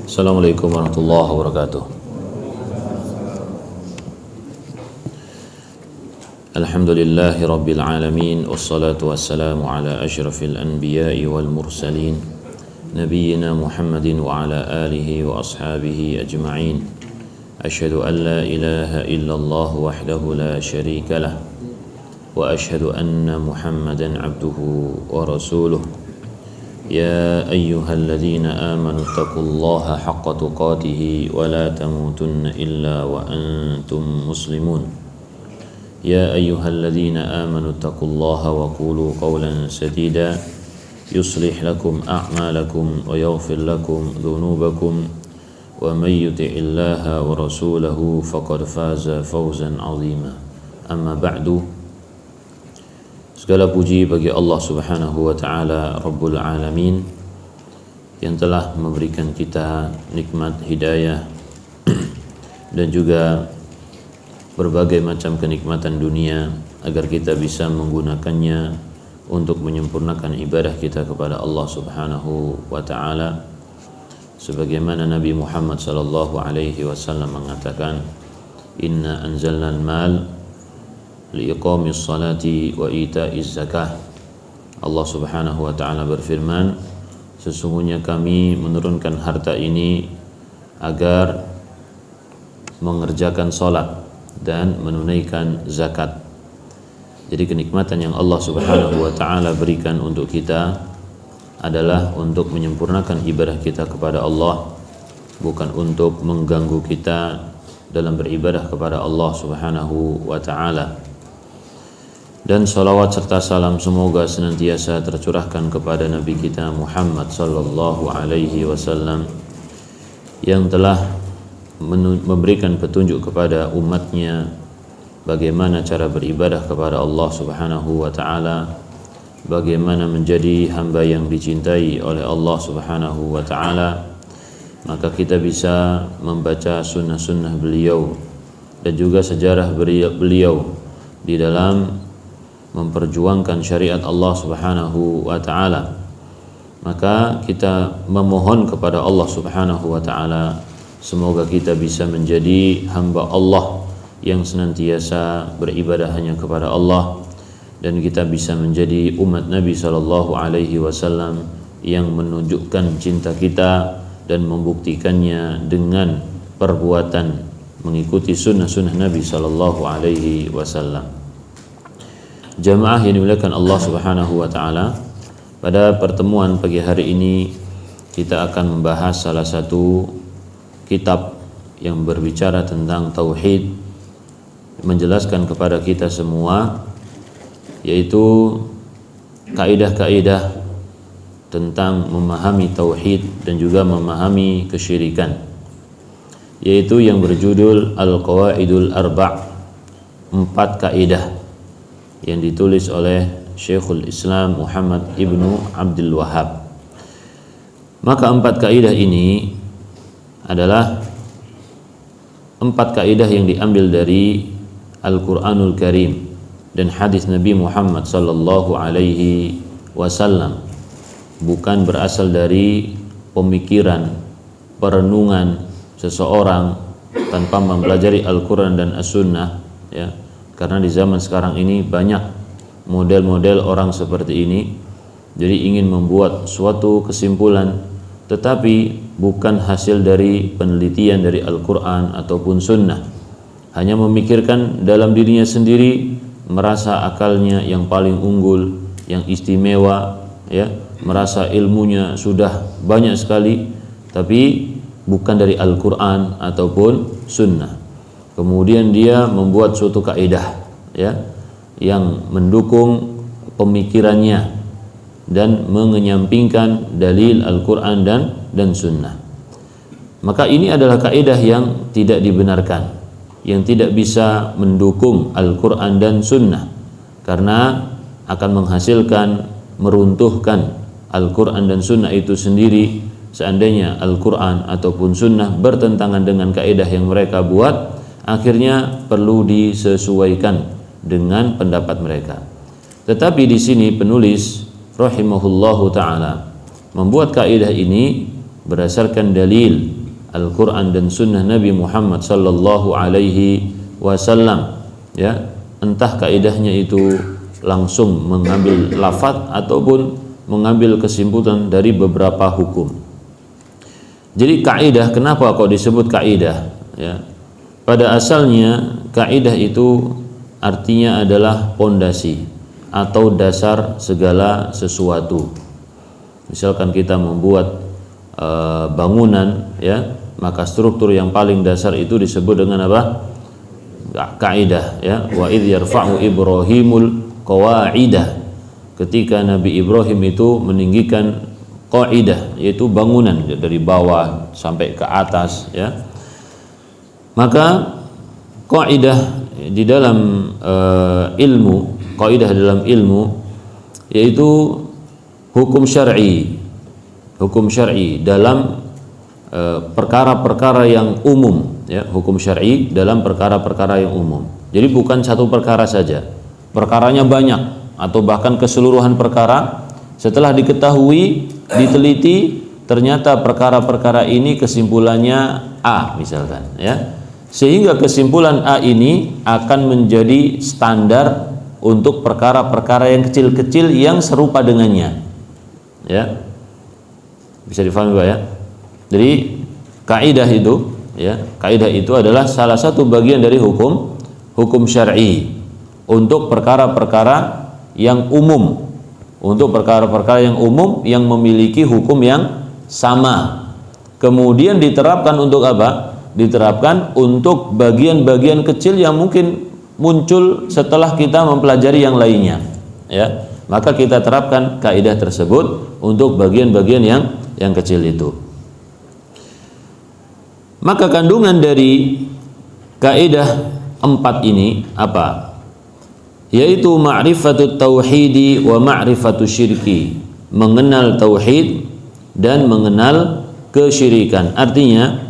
Assalamualaikum warahmatullahi wabarakatuh. Alhamdulillahi rabbil alamin, wassalatu wassalamu ala asyrafil anbiya'i wal mursalin, nabiyyina Muhammadin wa ala alihi wa ashabihi ajma'in. Asyhadu an la ilaha illallah wahdahu la syarika lah, wa asyhadu anna Muhammadan abduhu wa rasuluh. يا أيها الذين آمنوا اتقوا الله حق تقاته ولا تموتن إلا وأنتم مسلمون. يا أيها الذين آمنوا اتقوا الله وقولوا قولا سديدا يصلح لكم أعمالكم ويغفر لكم ذنوبكم ومن يطع الله ورسوله فقد فاز فوزا عظيما. أما بعد, segala puji bagi Allah Subhanahu wa taala Rabbul Alamin yang telah memberikan kita nikmat hidayah dan juga berbagai macam kenikmatan dunia agar kita bisa menggunakannya untuk menyempurnakan ibadah kita kepada Allah Subhanahu wa taala, sebagaimana Nabi Muhammad sallallahu alaihi wasallam mengatakan, inna anzalnal mal liiqamis salati wa ita'iz zakah. Allah Subhanahu wa taala berfirman, sesungguhnya kami menurunkan harta ini agar mengerjakan salat dan menunaikan zakat. Jadi kenikmatan yang Allah Subhanahu wa taala berikan untuk kita adalah untuk menyempurnakan ibadah kita kepada Allah, bukan untuk mengganggu kita dalam beribadah kepada Allah Subhanahu wa taala. Dan salawat serta salam semoga senantiasa tercurahkan kepada Nabi kita Muhammad sallallahu alaihi wasallam yang telah memberikan petunjuk kepada umatnya bagaimana cara beribadah kepada Allah Subhanahu wa taala, bagaimana menjadi hamba yang dicintai oleh Allah Subhanahu wa taala. Maka kita bisa membaca sunnah-sunnah beliau dan juga sejarah beliau di dalam memperjuangkan syariat Allah Subhanahu wa taala. Maka kita memohon kepada Allah Subhanahu wa taala semoga kita bisa menjadi hamba Allah yang senantiasa beribadah hanya kepada Allah, dan kita bisa menjadi umat Nabi sallallahu alaihi wasallam yang menunjukkan cinta kita dan membuktikannya dengan perbuatan mengikuti sunnah-sunnah Nabi sallallahu alaihi wasallam. Jamaah yang dimuliakan Allah Subhanahu wa taala, pada pertemuan pagi hari ini kita akan membahas salah satu kitab yang berbicara tentang tauhid, menjelaskan kepada kita semua yaitu kaidah-kaidah tentang memahami tauhid dan juga memahami kesyirikan, yaitu yang berjudul Al-Qawaidul Arba', 4 kaidah, yang ditulis oleh Syekhul Islam Muhammad ibnu Abdul Wahhab. Maka 4 kaidah ini adalah 4 kaidah yang diambil dari Al-Quranul Karim dan hadis Nabi Muhammad sallallahu alaihi wasallam, bukan berasal dari pemikiran, perenungan seseorang tanpa mempelajari Al-Quran dan As-Sunnah, ya. Karena di zaman sekarang ini banyak model-model orang seperti ini. Jadi ingin membuat suatu kesimpulan tetapi bukan hasil dari penelitian dari Al-Quran ataupun Sunnah. Hanya memikirkan dalam dirinya sendiri, merasa akalnya yang paling unggul, yang istimewa, ya, merasa ilmunya sudah banyak sekali, tapi bukan dari Al-Quran ataupun Sunnah. Kemudian dia membuat suatu kaidah, ya, yang mendukung pemikirannya dan mengenyampingkan dalil Al-Quran dan Sunnah. Maka ini adalah kaidah yang tidak dibenarkan, yang tidak bisa mendukung Al-Quran dan Sunnah, karena akan menghasilkan, meruntuhkan Al-Quran dan Sunnah itu sendiri. Seandainya Al-Quran ataupun Sunnah bertentangan dengan kaidah yang mereka buat, akhirnya perlu disesuaikan dengan pendapat mereka. Tetapi di sini penulis rahimahullahu taala membuat kaidah ini berdasarkan dalil Al-Quran dan Sunnah Nabi Muhammad sallallahu alaihi wasallam, ya, entah kaidahnya itu langsung mengambil lafaz ataupun mengambil kesimpulan dari beberapa hukum. Jadi kaidah, kenapa kok disebut kaidah? Ya, pada asalnya kaidah itu artinya adalah pondasi atau dasar segala sesuatu. Misalkan kita membuat bangunan, ya, maka struktur yang paling dasar itu disebut dengan apa? Kaidah, ya. Wa idh yarfa'u Ibrahimul qawaidah, ketika Nabi Ibrahim itu meninggikan qaidah, yaitu bangunan dari bawah sampai ke atas, ya. Maka qaidah di dalam ilmu, qaidah dalam ilmu yaitu hukum syar'i, hukum syar'i dalam perkara-perkara yang umum, ya, hukum syar'i dalam perkara-perkara yang umum. Jadi bukan satu perkara saja, perkaranya banyak atau bahkan keseluruhan perkara. Setelah diketahui, diteliti, ternyata perkara-perkara ini kesimpulannya A misalkan, ya, sehingga kesimpulan A ini akan menjadi standar untuk perkara-perkara yang kecil-kecil yang serupa dengannya, ya. Bisa difahami Pak, ya? Jadi kaidah itu, ya, kaidah itu adalah salah satu bagian dari hukum syar'i untuk perkara-perkara yang umum, untuk perkara-perkara yang umum yang memiliki hukum yang sama. Kemudian diterapkan untuk apa? Diterapkan untuk bagian-bagian kecil yang mungkin muncul setelah kita mempelajari yang lainnya, ya. Maka kita terapkan kaidah tersebut untuk bagian-bagian yang kecil itu. Maka kandungan dari kaidah 4 ini apa? Yaitu ma'rifatut tauhidi wa ma'rifatut syirki, mengenal tauhid dan mengenal kesyirikan. Artinya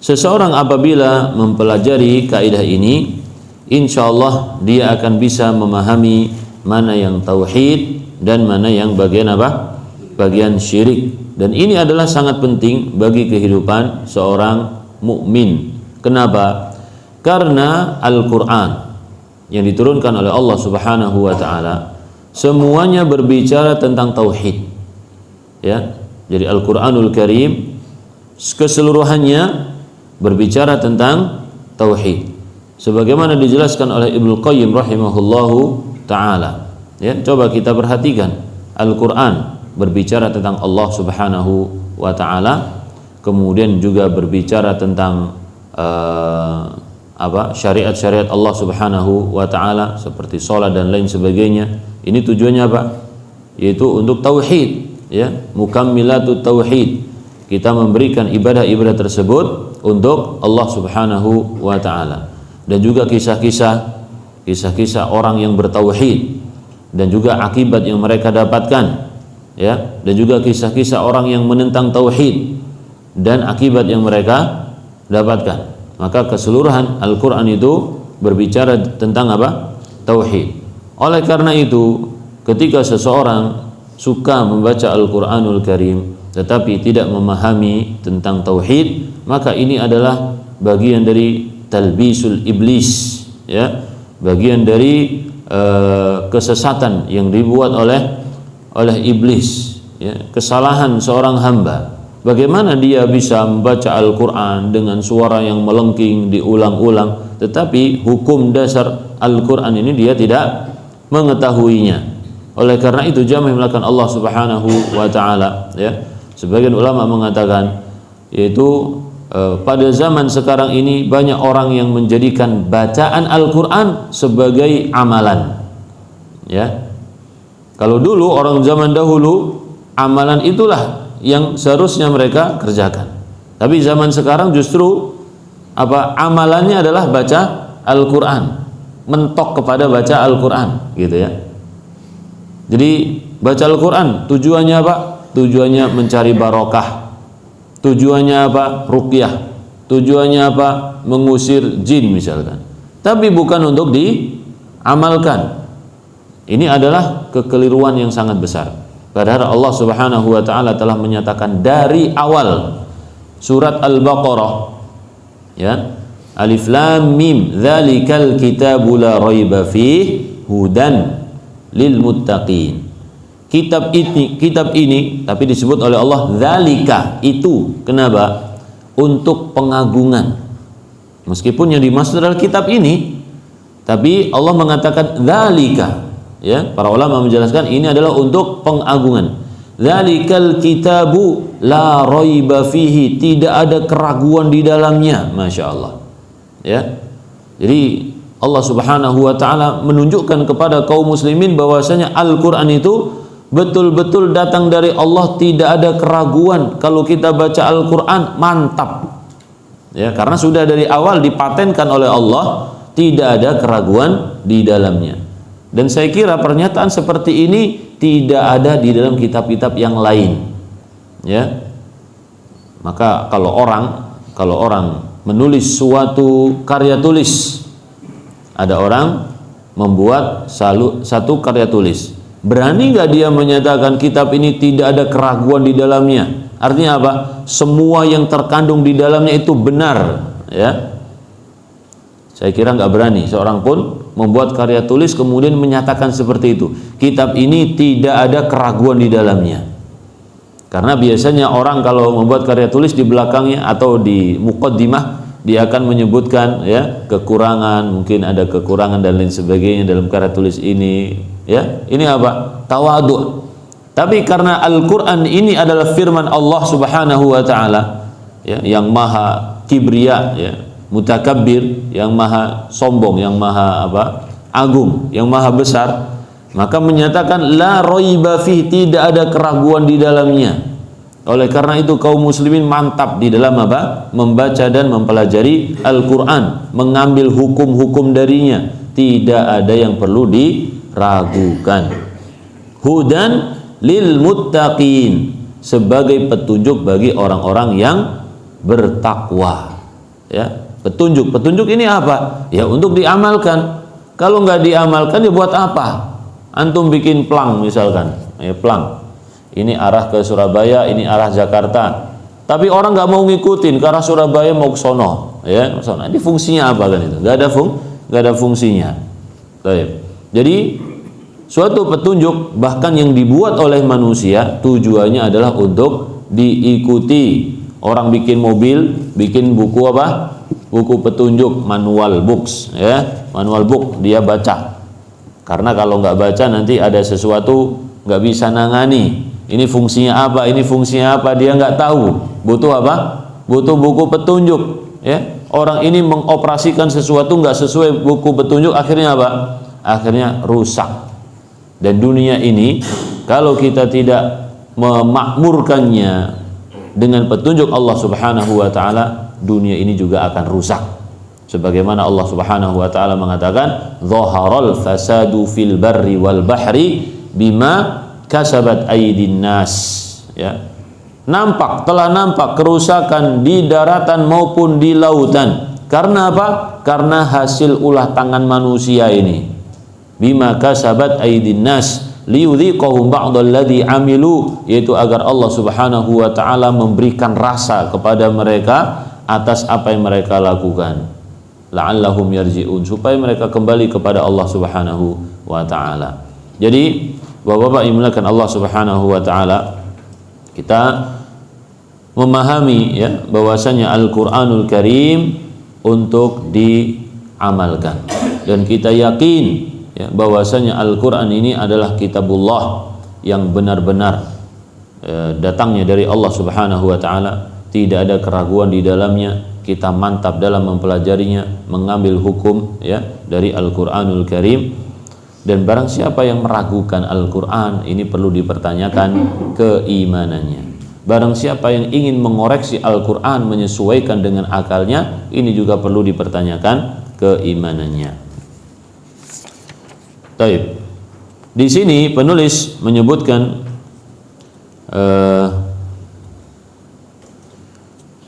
seseorang apabila mempelajari kaidah ini, insyaallah dia akan bisa memahami mana yang tauhid dan mana yang bagian apa? Bagian syirik. Dan ini adalah sangat penting bagi kehidupan seorang mukmin. Kenapa? Karena Al-Quran yang diturunkan oleh Allah Subhanahu wa taala semuanya berbicara tentang tauhid, ya. Jadi Al-Qur'anul Karim keseluruhannya berbicara tentang tauhid. Sebagaimana dijelaskan oleh Ibnu Qayyim rahimahullahu taala, ya. Coba kita perhatikan, Al-Qur'an berbicara tentang Allah Subhanahu wa taala, kemudian juga berbicara tentang syariat-syariat Allah Subhanahu wa taala seperti salat dan lain sebagainya. Ini tujuannya apa? Yaitu untuk tauhid, ya, mukammilatut tauhid. Kita memberikan ibadah-ibadah tersebut untuk Allah Subhanahu wa taala. Dan juga kisah-kisah orang yang bertauhid dan juga akibat yang mereka dapatkan, ya. Dan juga kisah-kisah orang yang menentang tauhid dan akibat yang mereka dapatkan. Maka keseluruhan Al-Quran itu berbicara tentang apa? Tauhid. Oleh karena itu, ketika seseorang suka membaca Al-Quranul Karim tetapi tidak memahami tentang tauhid, maka ini adalah bagian dari talbisul iblis, ya, bagian dari kesesatan yang dibuat oleh iblis, ya, kesalahan seorang hamba. Bagaimana dia bisa membaca Al-Quran dengan suara yang melengking diulang-ulang, tetapi hukum dasar Al-Quran ini dia tidak mengetahuinya. Oleh karena itu jamaah melakukan Allah Subhanahu wa taala, ya. Sebagian ulama mengatakan yaitu pada zaman sekarang ini banyak orang yang menjadikan bacaan Al-Quran sebagai amalan, ya. Kalau dulu orang zaman dahulu amalan itulah yang seharusnya mereka kerjakan. Tapi zaman sekarang justru amalannya adalah baca Al-Quran, mentok kepada baca Al-Quran, gitu, ya. Jadi baca Al-Quran tujuannya apa? Tujuannya mencari barokah. Tujuannya apa? Ruqyah. Tujuannya apa? Mengusir jin misalkan. Tapi bukan untuk diamalkan. Ini adalah kekeliruan yang sangat besar. Padahal Allah Subhanahu wa taala telah menyatakan dari awal surat Al-Baqarah, ya, Alif Lam Mim, dzalikal kitabu la raiba fihi hudan lil muttaqin. Kitab ini tapi disebut oleh Allah dzalika, itu. Kenapa? Untuk pengagungan. Meskipun yang dimaksud adalah kitab ini, tapi Allah mengatakan dzalika. Ya, para ulama menjelaskan ini adalah untuk pengagungan. Dzalikal kitabu la raiba fihi, tidak ada keraguan di dalamnya. Masya Allah. Ya, jadi Allah Subhanahu wa taala menunjukkan kepada kaum muslimin bahwasanya Al-Qur'an itu betul-betul datang dari Allah, tidak ada keraguan. Kalau kita baca Al-Qur'an mantap. Ya, karena sudah dari awal dipatenkan oleh Allah, tidak ada keraguan di dalamnya. Dan saya kira pernyataan seperti ini tidak ada di dalam kitab-kitab yang lain. Ya. Maka kalau orang menulis suatu karya tulis, ada orang membuat satu karya tulis, berani nggak dia menyatakan kitab ini tidak ada keraguan di dalamnya? Artinya apa? Semua yang terkandung di dalamnya itu benar, ya. Saya kira nggak berani seorang pun membuat karya tulis kemudian menyatakan seperti itu. Kitab ini tidak ada keraguan di dalamnya. Karena biasanya orang kalau membuat karya tulis di belakangnya atau di muqaddimah dia akan menyebutkan, ya, kekurangan, mungkin ada kekurangan dan lain sebagainya dalam karya tulis ini, ya. Ini apa? Tawadhu. Tapi karena Al-Qur'an ini adalah firman Allah Subhanahu wa taala, ya, yang maha kibriya, ya, mutakabbir, yang maha sombong, yang maha agung, yang maha besar, maka menyatakan la raiba fihi, tidak ada keraguan di dalamnya. Oleh karena itu kaum muslimin mantap di dalam membaca dan mempelajari Al-Qur'an, mengambil hukum-hukum darinya, tidak ada yang perlu diragukan. Hudan lil muttaqin, sebagai petunjuk bagi orang-orang yang bertakwa. Ya, petunjuk ini apa? Ya, untuk diamalkan. Kalau nggak diamalkan ya buat apa? Antum bikin plang misalkan, ya, plang. Ini arah ke Surabaya, ini arah Jakarta. Tapi orang nggak mau ngikutin ke arah Surabaya, mau ke sono, ya, ke sono. Ini fungsinya apa kan itu? Nggak ada fungsinya. Baik. Jadi suatu petunjuk bahkan yang dibuat oleh manusia tujuannya adalah untuk diikuti. Orang bikin mobil, bikin buku apa? Buku petunjuk, manual books, ya, manual book, dia baca. Karena kalau nggak baca nanti ada sesuatu nggak bisa nangani. Ini fungsinya apa? Ini fungsinya apa? Dia nggak tahu. Butuh apa? Butuh buku petunjuk. Ya, orang ini mengoperasikan sesuatu nggak sesuai buku petunjuk, akhirnya apa? Akhirnya rusak. Dan dunia ini kalau kita tidak memakmurkannya dengan petunjuk Allah Subhanahu wa taala, dunia ini juga akan rusak. Sebagaimana Allah Subhanahu wa taala mengatakan, "Dhaharal fasadu fil barri wal bahri bima kasabat aydin nas." Ya. Telah nampak kerusakan di daratan maupun di lautan. Karena apa? Karena hasil ulah tangan manusia ini. Bima kasabat aydin nas liyudhiqahum ba'dalladzi amilu, yaitu agar Allah Subhanahu wa taala memberikan rasa kepada mereka atas apa yang mereka lakukan. La'allahum yarji'un, supaya mereka kembali kepada Allah Subhanahu wa taala. Jadi Bapak-bapak yang dimuliakan Allah Subhanahu wa taala, kita memahami, ya, bahwasanya Al-Qur'anul Karim untuk diamalkan, dan kita yakin, ya, bahwasanya Al-Qur'an ini adalah kitabullah yang benar-benar datangnya dari Allah Subhanahu wa taala, tidak ada keraguan di dalamnya. Kita mantap dalam mempelajarinya, mengambil hukum, ya, dari Al-Qur'anul Karim. Dan barang siapa yang meragukan Al-Qur'an, ini perlu dipertanyakan keimanannya. Barang siapa yang ingin mengoreksi Al-Qur'an menyesuaikan dengan akalnya, ini juga perlu dipertanyakan keimanannya. Baik. Di sini penulis menyebutkan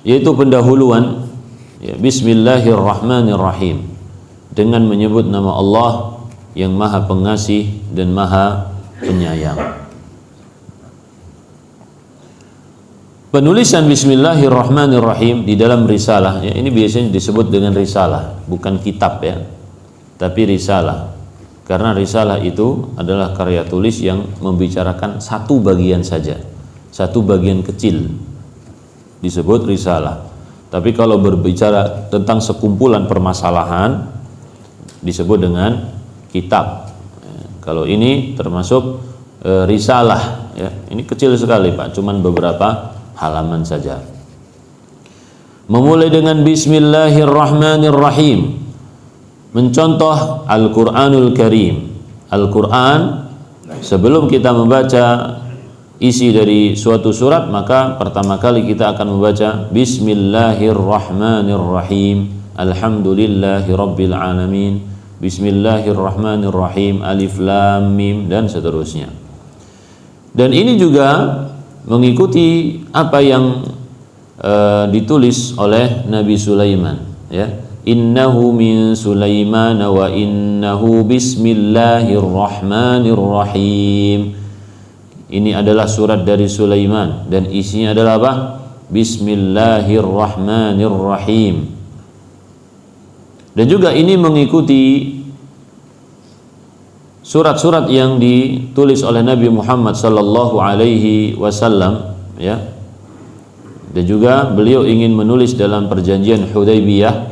yaitu pendahuluan, ya, Bismillahirrahmanirrahim, dengan menyebut nama Allah yang maha pengasih dan maha penyayang. Penulisan Bismillahirrahmanirrahim di dalam risalah, ya, ini biasanya disebut dengan risalah, bukan kitab ya, tapi risalah. Karena risalah itu adalah karya tulis yang membicarakan satu bagian saja, satu bagian kecil, disebut risalah. Tapi kalau berbicara tentang sekumpulan permasalahan disebut dengan kitab. Kalau ini termasuk risalah ya. Ini kecil sekali Pak, cuman beberapa halaman saja. Memulai dengan Bismillahirrahmanirrahim, mencontoh Al-Qur'anul Karim. Al-Qur'an, sebelum kita membaca isi dari suatu surat, maka pertama kali kita akan membaca Bismillahirrahmanirrahim, Alhamdulillahi Rabbil Alamin, Bismillahirrahmanirrahim, Alif Lam Mim, dan seterusnya. Dan ini juga mengikuti apa yang ditulis oleh Nabi Sulaiman ya. Innahu min Sulaiman wa innahu bismillahirrahmanirrahim. Ini adalah surat dari Sulaiman dan isinya adalah apa? Bismillahirrahmanirrahim. Dan juga ini mengikuti surat-surat yang ditulis oleh Nabi Muhammad sallallahu alaihi wasallam ya. Dan juga beliau ingin menulis dalam perjanjian Hudaybiyah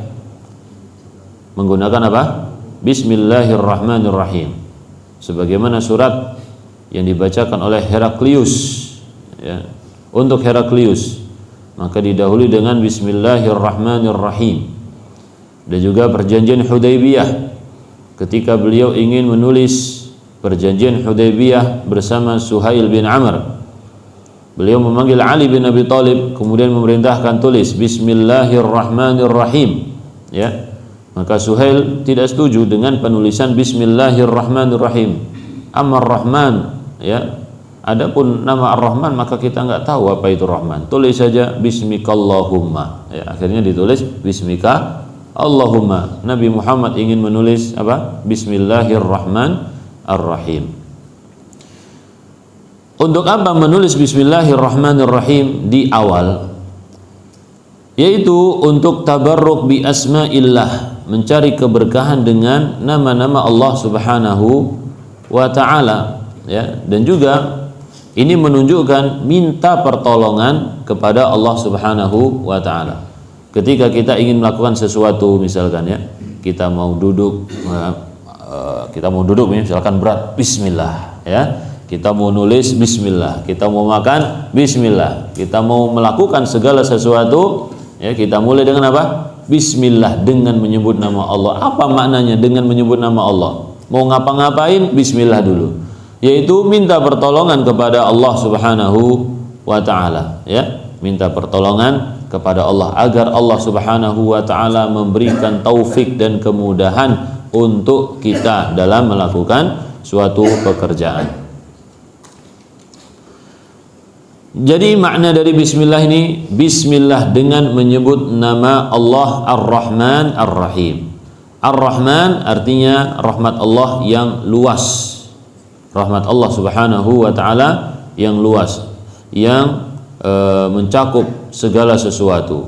menggunakan apa? Bismillahirrahmanirrahim. Sebagaimana surat yang dibacakan oleh Heraklius ya, untuk Heraklius, maka didahului dengan Bismillahirrahmanirrahim. Dan juga perjanjian Hudaybiyah, ketika beliau ingin menulis perjanjian Hudaybiyah bersama Suhail bin Amr, beliau memanggil Ali bin Abi Thalib, kemudian memerintahkan tulis Bismillahirrahmanirrahim ya. Maka Suhail tidak setuju dengan penulisan Bismillahirrahmanirrahim. Ar-Rahman ya. Adapun nama Ar-Rahman maka kita nggak tahu apa itu Rahman. Tulis saja Bismikallahumma ya. Akhirnya ditulis Bismika Allahumma. Nabi Muhammad ingin menulis apa? Bismillahirrahmanirrahim. Untuk apa menulis Bismillahirrahmanirrahim di awal? Yaitu untuk tabarruk bi asma'illah, mencari keberkahan dengan nama-nama Allah Subhanahu wa taala ya. Dan juga ini menunjukkan minta pertolongan kepada Allah Subhanahu wa taala. Ketika kita ingin melakukan sesuatu, misalkan ya, kita mau duduk misalkan berat, bismillah ya. Kita mau nulis bismillah, kita mau makan bismillah, kita mau melakukan segala sesuatu ya, kita mulai dengan apa? Bismillah, dengan menyebut nama Allah. Apa maknanya dengan menyebut nama Allah? Mau ngapa-ngapain bismillah dulu, yaitu minta pertolongan kepada Allah Subhanahu wa taala ya. Minta pertolongan kepada Allah agar Allah Subhanahu wa taala memberikan taufik dan kemudahan untuk kita dalam melakukan suatu pekerjaan. Jadi makna dari bismillah ini, bismillah dengan menyebut nama Allah Ar-Rahman Ar-Rahim. Ar-Rahman artinya rahmat Allah yang luas. Rahmat Allah Subhanahu wa taala yang luas, yang mencakup segala sesuatu.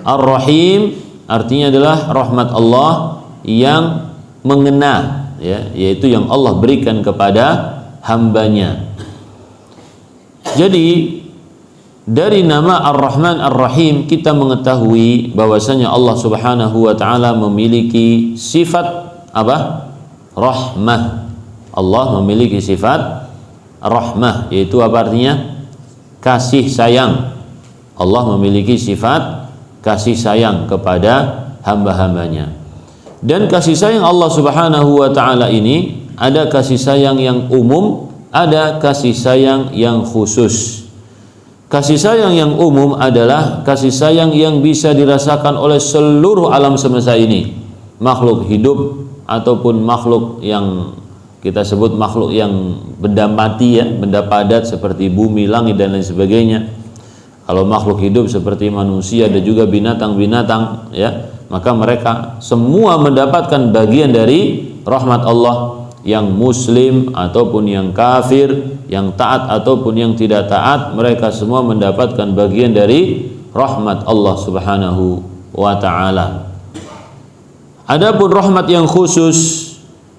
Ar-Rahim artinya adalah rahmat Allah yang mengena ya, yaitu yang Allah berikan kepada hambanya. Jadi dari nama Ar-Rahman Ar-Rahim kita mengetahui bahwasanya Allah Subhanahu wa taala memiliki sifat apa? Rahmah. Allah memiliki sifat rahmah, yaitu apa artinya? Kasih sayang. Allah memiliki sifat kasih sayang kepada hamba-hambanya. Dan kasih sayang Allah Subhanahu wa taala ini ada kasih sayang yang umum, ada kasih sayang yang khusus. Kasih sayang yang umum adalah kasih sayang yang bisa dirasakan oleh seluruh alam semesta ini, makhluk hidup ataupun makhluk yang kita sebut makhluk yang benda mati ya, benda padat seperti bumi, langit dan lain sebagainya. Kalau makhluk hidup seperti manusia dan juga binatang-binatang ya, maka mereka semua mendapatkan bagian dari rahmat Allah, yang muslim ataupun yang kafir, yang taat ataupun yang tidak taat, mereka semua mendapatkan bagian dari rahmat Allah Subhanahu wa ta'ala. Adapun rahmat yang khusus,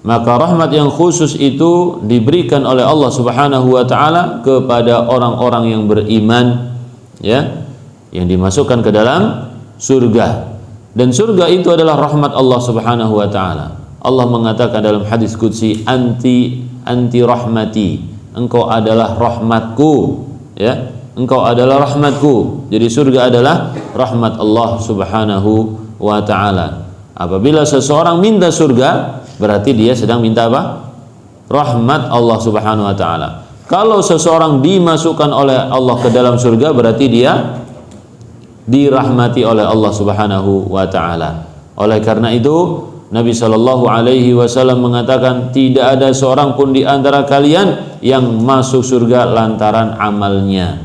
maka rahmat yang khusus itu diberikan oleh Allah Subhanahu wa ta'ala kepada orang-orang yang beriman, ya, yang dimasukkan ke dalam surga. Dan surga itu adalah rahmat Allah Subhanahu wa ta'ala. Allah mengatakan dalam hadis qudsi, anti rahmati, engkau adalah rahmatku, ya, engkau adalah rahmatku. Jadi surga adalah rahmat Allah Subhanahu wa ta'ala. Apabila seseorang minta surga, berarti dia sedang minta apa? Rahmat Allah Subhanahu wa ta'ala. Kalau seseorang dimasukkan oleh Allah ke dalam surga, berarti dia dirahmati oleh Allah Subhanahu wa ta'ala. Oleh karena itu Nabi Shallallahu Alaihi Wasallam mengatakan, tidak ada seorang pun di antara kalian yang masuk surga lantaran amalnya.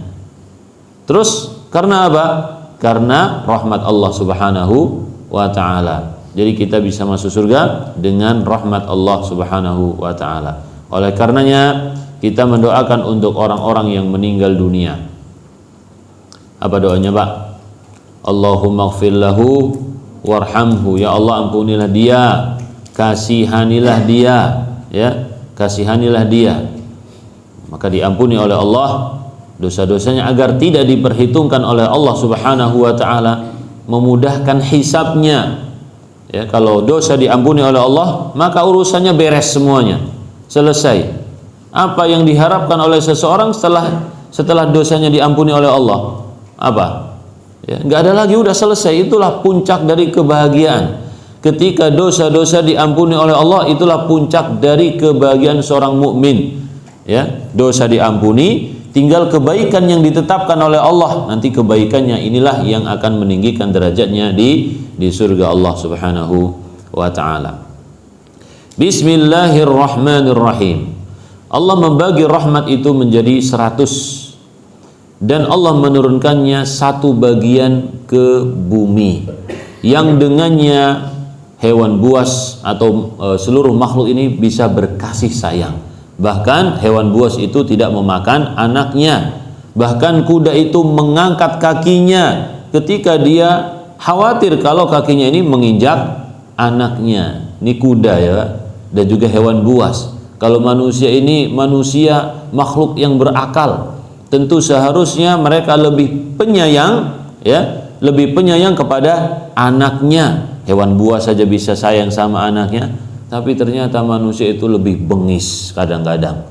Terus karena apa? Karena rahmat Allah Subhanahu wa ta'ala. Jadi kita bisa masuk surga dengan rahmat Allah Subhanahu wa ta'ala. Oleh karenanya kita mendoakan untuk orang-orang yang meninggal dunia. Apa doanya, Pak? Allahumma ighfir lahu warhamhu, ya Allah ampunilah dia, kasihanilah dia, ya, kasihanilah dia. Maka diampuni oleh Allah dosa-dosanya agar tidak diperhitungkan oleh Allah Subhanahu wa ta'ala, memudahkan hisabnya. Ya, kalau dosa diampuni oleh Allah, maka urusannya beres semuanya, selesai. Apa yang diharapkan oleh seseorang setelah dosanya diampuni oleh Allah? Apa? Ya, nggak ada lagi, udah selesai. Itulah puncak dari kebahagiaan. Ketika dosa-dosa diampuni oleh Allah, itulah puncak dari kebahagiaan seorang mukmin. Ya, dosa diampuni, tinggal kebaikan yang ditetapkan oleh Allah. Nanti kebaikannya inilah yang akan meninggikan derajatnya di surga Allah Subhanahu wa ta'ala. Bismillahirrahmanirrahim. Allah membagi rahmat itu menjadi 100, dan Allah menurunkannya satu bagian ke bumi, yang dengannya hewan buas atau seluruh makhluk ini bisa berkasih sayang. Bahkan hewan buas itu tidak memakan anaknya. Bahkan kuda itu mengangkat kakinya ketika dia khawatir kalau kakinya ini menginjak anaknya. Ini kuda, ya, dan juga hewan buas. Kalau manusia ini manusia makhluk yang berakal, tentu seharusnya mereka lebih penyayang, ya, lebih penyayang kepada anaknya. Hewan buas saja bisa sayang sama anaknya, tapi ternyata manusia itu lebih bengis kadang-kadang,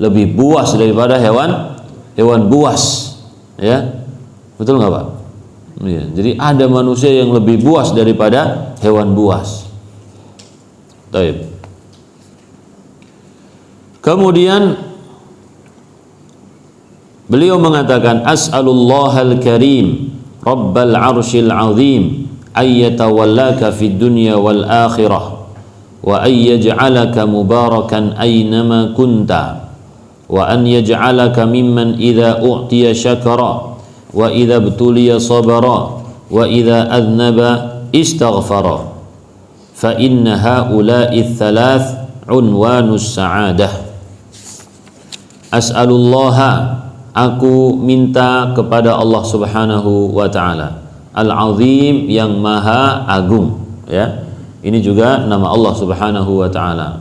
lebih buas daripada hewan buas, ya, betul nggak, Pak? Ya, jadi ada manusia yang lebih buas daripada hewan buas. Baik. Kemudian beliau mengatakan, as'alullahal karim rabbal arshil azim ayyatawallaka fid dunya wal akhirah wa ayyaj'alaka mubarakan aynama kunta wa an yaj'alaka mimman idza u'tiya syakara wa idza btuliya sabara wa idza adnaba istaghfara fa inna haula'i thalath unwanus sa'adah. As'alullaha, aku minta kepada Allah Subhanahu wa ta'ala, Al-Azim, yang maha agung, ya. Ini juga nama Allah Subhanahu wa ta'ala,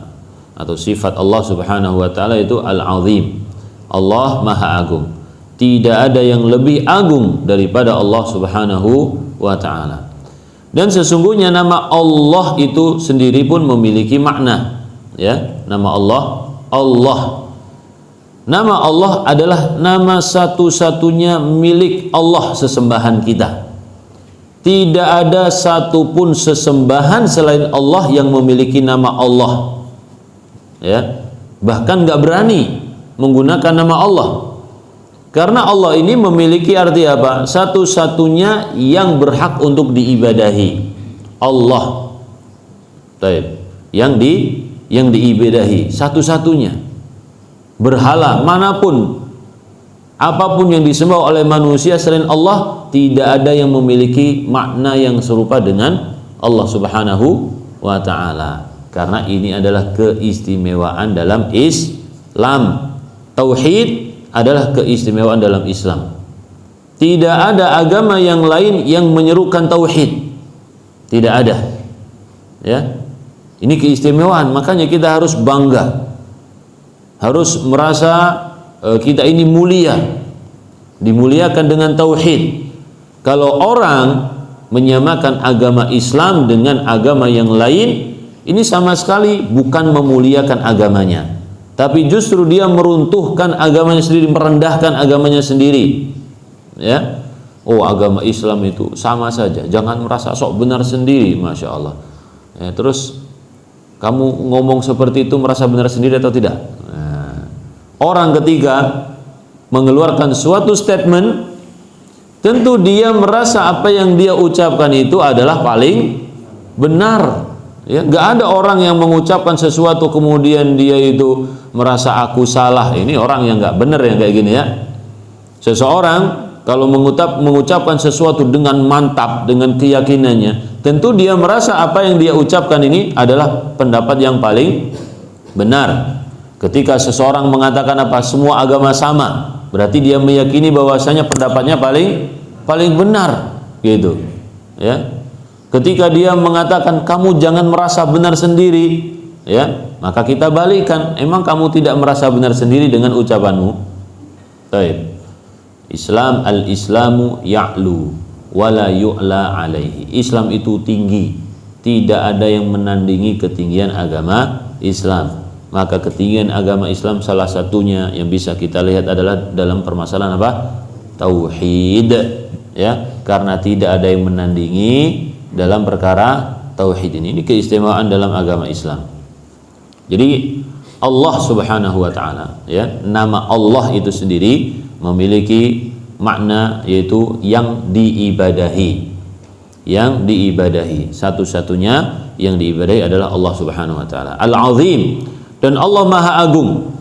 atau sifat Allah Subhanahu wa ta'ala itu Al-Azim. Allah maha agung. Tidak ada yang lebih agung daripada Allah Subhanahu wa ta'ala. Dan sesungguhnya nama Allah itu sendiri pun memiliki makna, ya. Nama Allah, Allah. Nama Allah adalah nama satu-satunya milik Allah, sesembahan kita. Tidak ada satupun sesembahan selain Allah yang memiliki nama Allah, ya. Bahkan nggak berani menggunakan nama Allah, karena Allah ini memiliki arti apa? Satu-satunya yang berhak untuk diibadahi, Allah. Baik. Yang diibadahi satu-satunya. Berhala manapun, apapun yang disembah oleh manusia selain Allah, tidak ada yang memiliki makna yang serupa dengan Allah Subhanahu wa ta'ala. karena ini adalah keistimewaan dalam Islam. Tauhid adalah keistimewaan dalam Islam. Tidak ada agama yang lain yang menyerukan tauhid. Tidak ada. Ya. Ini keistimewaan, makanya kita harus bangga. Harus merasa kita ini mulia. Dimuliakan dengan tauhid. Kalau orang menyamakan agama Islam dengan agama yang lain, ini sama sekali bukan memuliakan agamanya, tapi justru dia meruntuhkan agamanya sendiri, merendahkan agamanya sendiri. Ya, oh agama Islam itu sama saja, jangan merasa sok benar sendiri, masya Allah. Ya, terus kamu ngomong seperti itu merasa benar sendiri atau tidak? Nah, orang ketiga mengeluarkan suatu statement, tentu dia merasa apa yang dia ucapkan itu adalah paling benar. Ya, nggak ada orang yang mengucapkan sesuatu kemudian dia itu merasa aku salah. Ini orang yang nggak benar yang kayak gini ya. Seseorang kalau mengucapkan sesuatu dengan mantap, dengan keyakinannya, tentu dia merasa apa yang dia ucapkan ini adalah pendapat yang paling benar. Ketika seseorang mengatakan apa, semua agama sama, berarti dia meyakini bahwasanya pendapatnya paling benar, gitu. Ya. Ketika dia mengatakan kamu jangan merasa benar sendiri, ya, maka kita balikan, emang kamu tidak merasa benar sendiri dengan ucapanmu? Baik. Islam, al-Islamu ya'lu wala yu'la alaihi. Islam itu tinggi, tidak ada yang menandingi ketinggian agama Islam. Maka ketinggian agama Islam salah satunya yang bisa kita lihat adalah dalam permasalahan apa? Tauhid, ya, karena tidak ada yang menandingi dalam perkara tauhid ini. Ini keistimewaan dalam agama Islam. Jadi Allah Subhanahu wa taala, ya, nama Allah itu sendiri memiliki makna yaitu yang diibadahi. Yang diibadahi, satu-satunya yang diibadahi adalah Allah Subhanahu wa taala. Al-Azim, dan Allah Maha Agung.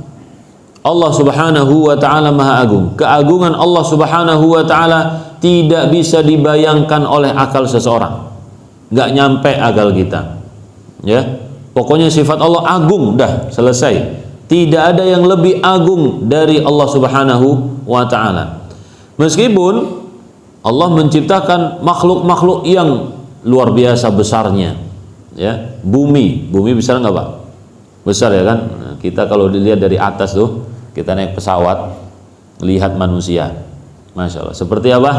Allah Subhanahu wa taala Maha Agung. Keagungan Allah Subhanahu wa taala tidak bisa dibayangkan oleh akal seseorang. Enggak nyampe akal kita. Ya. Pokoknya sifat Allah agung, dah selesai. Tidak ada yang lebih agung dari Allah Subhanahu wa taala. Meskipun Allah menciptakan makhluk-makhluk yang luar biasa besarnya. Ya, bumi besar enggak, Pak? Besar ya kan? Nah, kita kalau dilihat dari atas tuh, kita naik pesawat, lihat manusia, masya Allah. Seperti apa?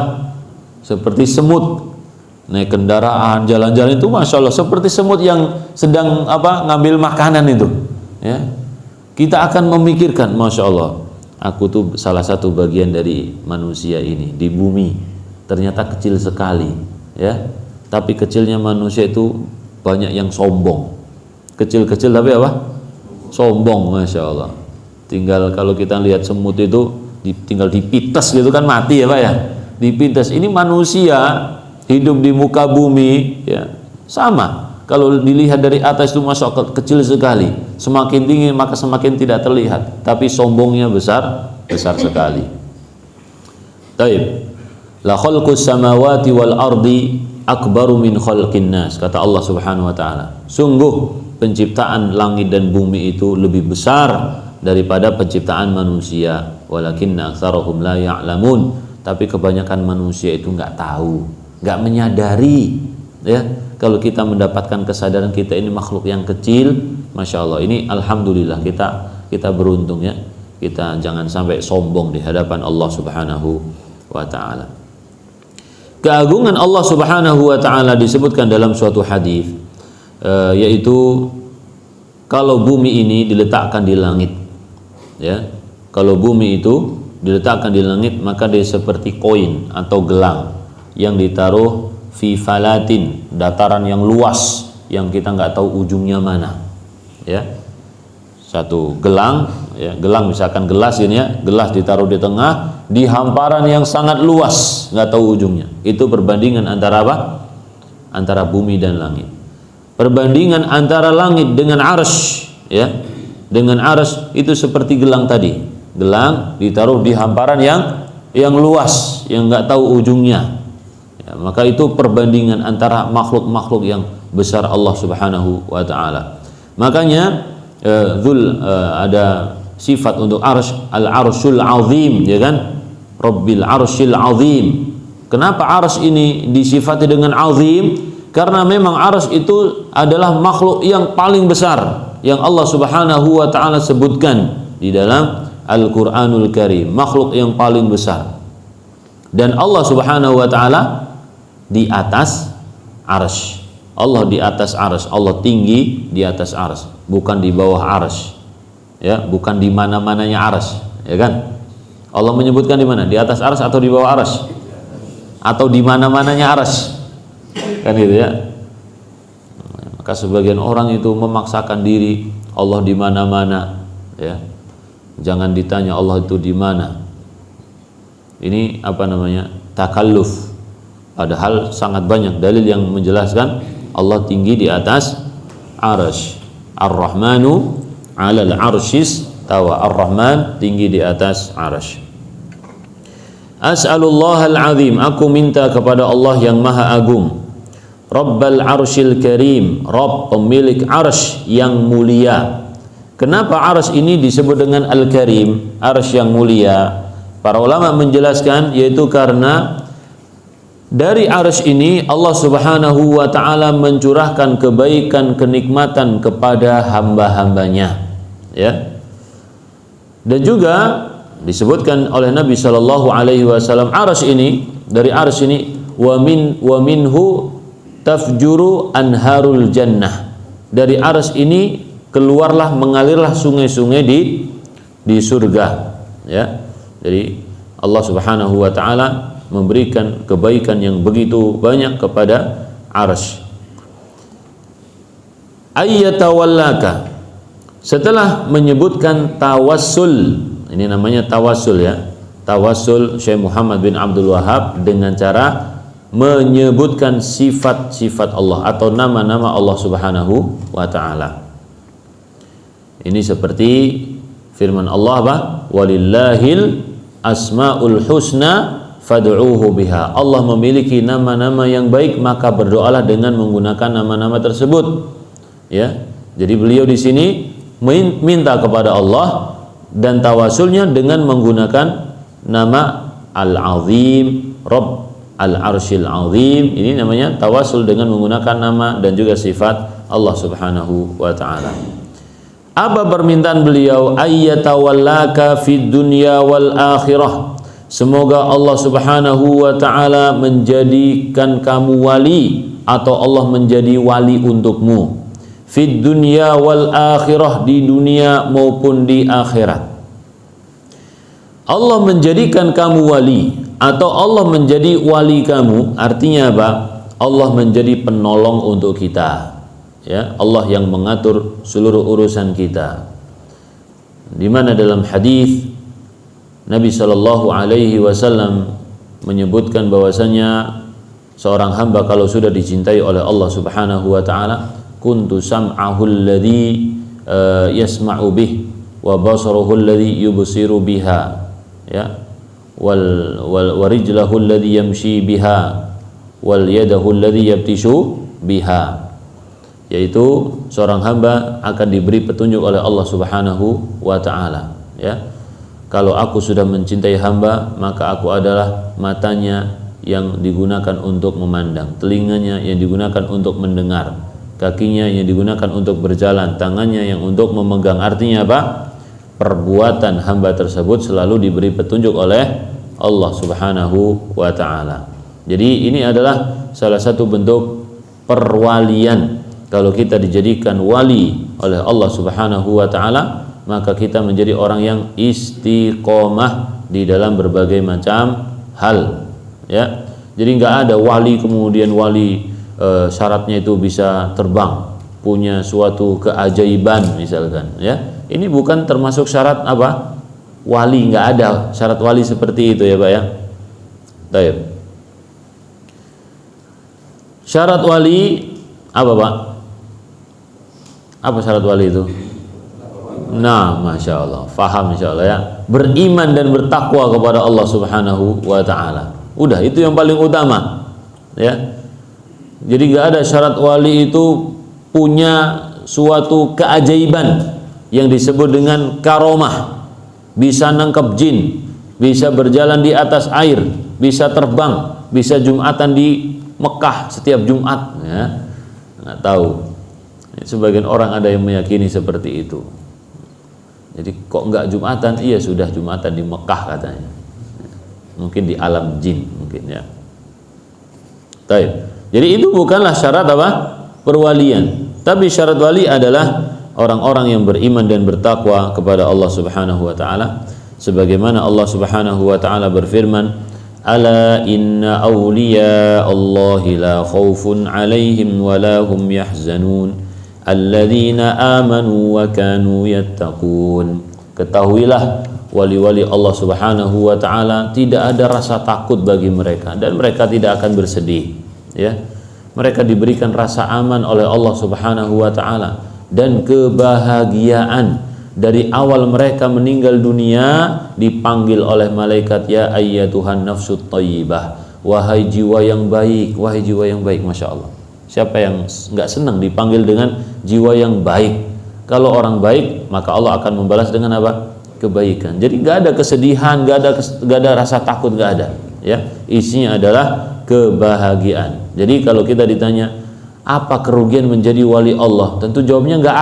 Seperti semut. Naik kendaraan, jalan-jalan itu, masya Allah, seperti semut yang sedang apa? Ngambil makanan itu. Ya, kita akan memikirkan, masya Allah, aku tuh salah satu bagian dari manusia ini di bumi. Ternyata kecil sekali, ya. Tapi kecilnya manusia itu banyak yang sombong. Kecil-kecil tapi apa? Sombong, masya Allah. Tinggal kalau kita lihat semut itu tinggal dipites gitu kan mati ya Pak ya. Dipites. Ini manusia hidup di muka bumi ya sama. Kalau dilihat dari atas itu masuk kecil sekali. Semakin tinggi maka semakin tidak terlihat. Tapi sombongnya besar sekali. Taib. La khalqus samawati wal ardi akbaru min khalqin nas, kata Allah Subhanahu wa taala. Sungguh penciptaan langit dan bumi itu lebih besar daripada penciptaan manusia. Walakinna aktsarahum la ya'lamun, tapi kebanyakan manusia itu enggak tahu, enggak menyadari, ya. Kalau kita mendapatkan kesadaran kita ini makhluk yang kecil, masya Allah, ini alhamdulillah kita beruntung ya. Kita jangan sampai sombong di hadapan Allah Subhanahu wa taala. Keagungan Allah Subhanahu wa taala disebutkan dalam suatu hadis, yaitu kalau bumi ini diletakkan di langit, ya, kalau bumi itu diletakkan di langit maka dia seperti koin atau gelang yang ditaruh fi falatin, dataran yang luas yang kita nggak tahu ujungnya mana, ya. Satu gelang, ya, gelang misalkan gelas ini ya, gelas ditaruh di tengah di hamparan yang sangat luas, nggak tahu ujungnya. Itu perbandingan antara apa? Antara bumi dan langit. Perbandingan antara langit dengan arsy, ya, dengan arsy itu seperti gelang tadi. Gelang ditaruh di hamparan yang luas, yang nggak tahu ujungnya. Ya, maka itu perbandingan antara makhluk-makhluk yang besar Allah Subhanahu wa taala. Makanya ada sifat untuk arsy, al-arsyul azim, ya kan? Rabbil arsyil azim. Kenapa arsy ini disifati dengan azim? Karena memang arsy itu adalah makhluk yang paling besar yang Allah Subhanahu wa taala sebutkan di dalam Al-Qur'anul Karim, makhluk yang paling besar. Dan Allah Subhanahu wa taala di atas arsy. Allah di atas arsy, Allah tinggi di atas arsy, bukan di bawah arsy. Ya, bukan di mana-mananya arsy, ya kan? Allah menyebutkan di mana? Di atas arsy atau di bawah arsy? Atau di mana-mananya arsy? Kan gitu ya. Maka sebagian orang itu memaksakan diri Allah di mana-mana, ya. Jangan ditanya Allah itu di mana. Ini apa namanya? Takalluf. Padahal sangat banyak dalil yang menjelaskan Allah tinggi di atas arsy. Ar-Rahmanu 'alal 'arsyis tawa. Ar-Rahman tinggi di atas arsy. As'alullahal azim, aku minta kepada Allah yang maha agung. Rabbal arsyil karim, Rabb pemilik arsy yang mulia. Kenapa arsy ini disebut dengan al-karim, arsy yang mulia? Para ulama menjelaskan yaitu karena dari arsy ini Allah Subhanahu wa taala mencurahkan kebaikan, kenikmatan kepada hamba-hambanya, ya. Dan juga disebutkan oleh Nabi sallallahu alaihi wasallam arsy ini, dari arsy ini wa minhu tafjuru anharul jannah. Dari arsy ini keluarlah, mengalirlah sungai-sungai di surga, ya. Jadi Allah Subhanahu wa taala memberikan kebaikan yang begitu banyak kepada arsy. Ayyatawallaka, setelah menyebutkan tawassul, ini namanya tawassul, ya. Tawassul Syekh Muhammad bin Abdul Wahhab dengan cara menyebutkan sifat-sifat Allah atau nama-nama Allah Subhanahu wa taala. Ini seperti firman Allah apa? Walillahil asmaul husna fad'uuhu biha. Allah memiliki nama-nama yang baik, maka berdoalah dengan menggunakan nama-nama tersebut. Ya. Jadi beliau di sini minta kepada Allah dan tawasulnya dengan menggunakan nama Al-Azim, Rabb Al-Arsyil Azim. Ini namanya tawasul dengan menggunakan nama dan juga sifat Allah Subhanahu wa taala. Apa permintaan beliau? Ayyatawallaka fid dunya wal akhirah. Semoga Allah Subhanahu wa taala menjadikan kamu wali atau Allah menjadi wali untukmu. Fid dunya wal akhirah, di dunia maupun di akhirat. Allah menjadikan kamu wali atau Allah menjadi wali kamu, artinya apa? Allah menjadi penolong untuk kita. Ya, Allah yang mengatur seluruh urusan kita. Di mana dalam hadis Nabi Shallallahu Alaihi Wasallam menyebutkan bahwasanya seorang hamba kalau sudah dicintai oleh Allah Subhanahu Wa Taala, kuntu sam'ahu alladhi yasma'u bih wa basaruhu alladhi yubsiru biha, ya, wal rijlahu alladhi yamshi biha wal yadahu alladhi yabtishu biha. Yaitu seorang hamba akan diberi petunjuk oleh Allah Subhanahu wa taala, ya. Kalau aku sudah mencintai hamba, maka aku adalah matanya yang digunakan untuk memandang, telinganya yang digunakan untuk mendengar, kakinya yang digunakan untuk berjalan, tangannya yang untuk memegang. Artinya apa? Perbuatan hamba tersebut selalu diberi petunjuk oleh Allah Subhanahu wa taala. Jadi ini adalah salah satu bentuk perwalian. Kalau kita dijadikan wali oleh Allah Subhanahu wa taala, maka kita menjadi orang yang istiqomah di dalam berbagai macam hal, ya. Jadi nggak ada wali kemudian wali syaratnya itu bisa terbang, punya suatu keajaiban misalkan, ya. Ini bukan termasuk syarat apa? Wali, nggak ada syarat wali seperti itu, ya Pak, ya. Baik. Syarat wali apa, Pak? Apa syarat wali itu? Nah, Masya Allah, faham insya Allah, ya. Beriman dan bertakwa kepada Allah Subhanahu wa ta'ala. Udah, itu yang paling utama, ya. Jadi gak ada syarat wali itu punya suatu keajaiban yang disebut dengan karomah, bisa nangkep jin, bisa berjalan di atas air, bisa terbang, bisa Jumatan di Mekah setiap Jumat, ya. Nggak tahu. Sebagian orang ada yang meyakini seperti itu. Jadi kok nggak Jumatan? Iya, sudah Jumatan di Mekah katanya. Mungkin di alam jin mungkin, ya. Baik. Jadi itu bukanlah syarat apa? Perwalian. Tapi syarat wali adalah orang-orang yang beriman dan bertakwa kepada Allah Subhanahu wa taala, sebagaimana Allah Subhanahu wa taala berfirman, "Ala inna awliya Allahi la khaufun 'alaihim wa la hum yahzanun alladzina amanu wa kanu yattaqun." Ketahuilah, wali-wali Allah Subhanahu wa taala tidak ada rasa takut bagi mereka dan mereka tidak akan bersedih, ya. Mereka diberikan rasa aman oleh Allah Subhanahu wa taala dan kebahagiaan dari awal mereka meninggal dunia, dipanggil oleh malaikat, ya ayyatuhan nafsut thayyibah, wahai jiwa yang baik, wahai jiwa yang baik. Masya Allah, siapa yang nggak senang dipanggil dengan jiwa yang baik? Kalau orang baik, maka Allah akan membalas dengan apa? Kebaikan. Jadi nggak ada kesedihan, nggak ada rasa takut, nggak ada, ya. Isinya adalah kebahagiaan. Jadi kalau kita ditanya apa kerugian menjadi wali Allah, tentu jawabnya nggak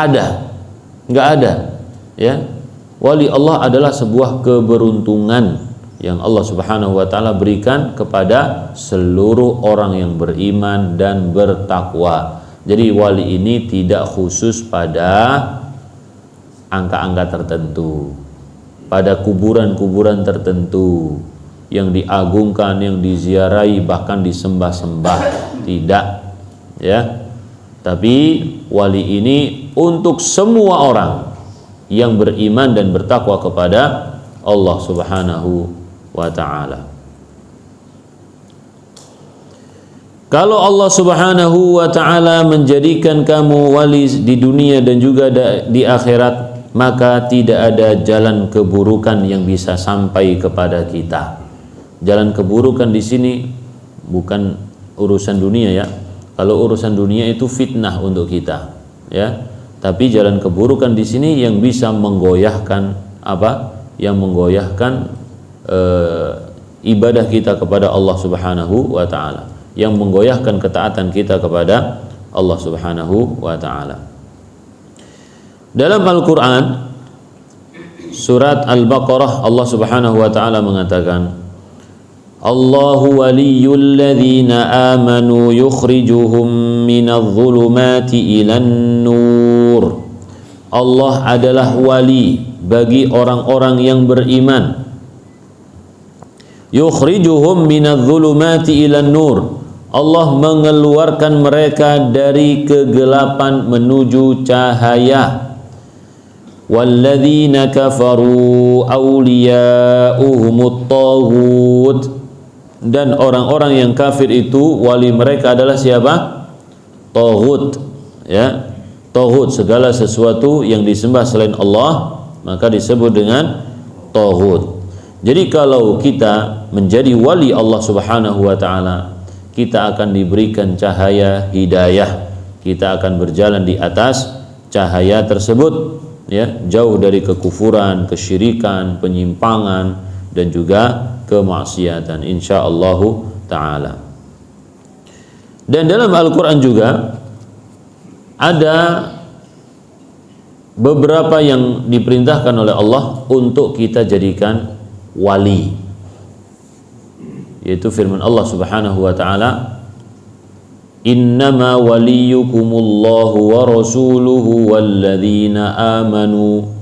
ada, ya. Wali Allah adalah sebuah keberuntungan yang Allah Subhanahu wa taala berikan kepada seluruh orang yang beriman dan bertakwa. Jadi wali ini tidak khusus pada angka-angka tertentu, pada kuburan-kuburan tertentu yang diagungkan, yang diziarahi, bahkan disembah-sembah, tidak, ya. Tapi wali ini untuk semua orang yang beriman dan bertakwa kepada Allah Subhanahu wa taala. Kalau Allah Subhanahu wa taala menjadikan kamu wali di dunia dan juga di akhirat, maka tidak ada jalan keburukan yang bisa sampai kepada kita. Jalan keburukan di sini bukan urusan dunia, ya. Kalau urusan dunia itu fitnah untuk kita, ya. Tapi jalan keburukan di sini yang bisa menggoyahkan apa? Yang menggoyahkan ibadah kita kepada Allah Subhanahu wa taala, yang menggoyahkan ketaatan kita kepada Allah Subhanahu wa taala. Dalam Al-Qur'an surat Al-Baqarah, Allah Subhanahu wa taala mengatakan, Allahu waliyul ladzina amanu yukhrijuhum minadh-dhulumati ilan nur. Allah adalah wali bagi orang-orang yang beriman. Yukhrijuhum minadh-dhulumati ilan nur. Allah mengeluarkan mereka dari kegelapan menuju cahaya. Walladzina kafaru awliya'uhumut taghut. Dan orang-orang yang kafir itu wali mereka adalah siapa? Taghut, ya. Taghut, segala sesuatu yang disembah selain Allah maka disebut dengan taghut. Jadi kalau kita menjadi wali Allah Subhanahu wa taala, kita akan diberikan cahaya hidayah. Kita akan berjalan di atas cahaya tersebut, ya, jauh dari kekufuran, kesyirikan, penyimpangan dan juga kemaksiatan, insyaallah taala. Dan dalam Al-Qur'an juga ada beberapa yang diperintahkan oleh Allah untuk kita jadikan wali, yaitu firman Allah Subhanahu wa taala, innama waliyukumullahu wa rasuluhu walladzina amanu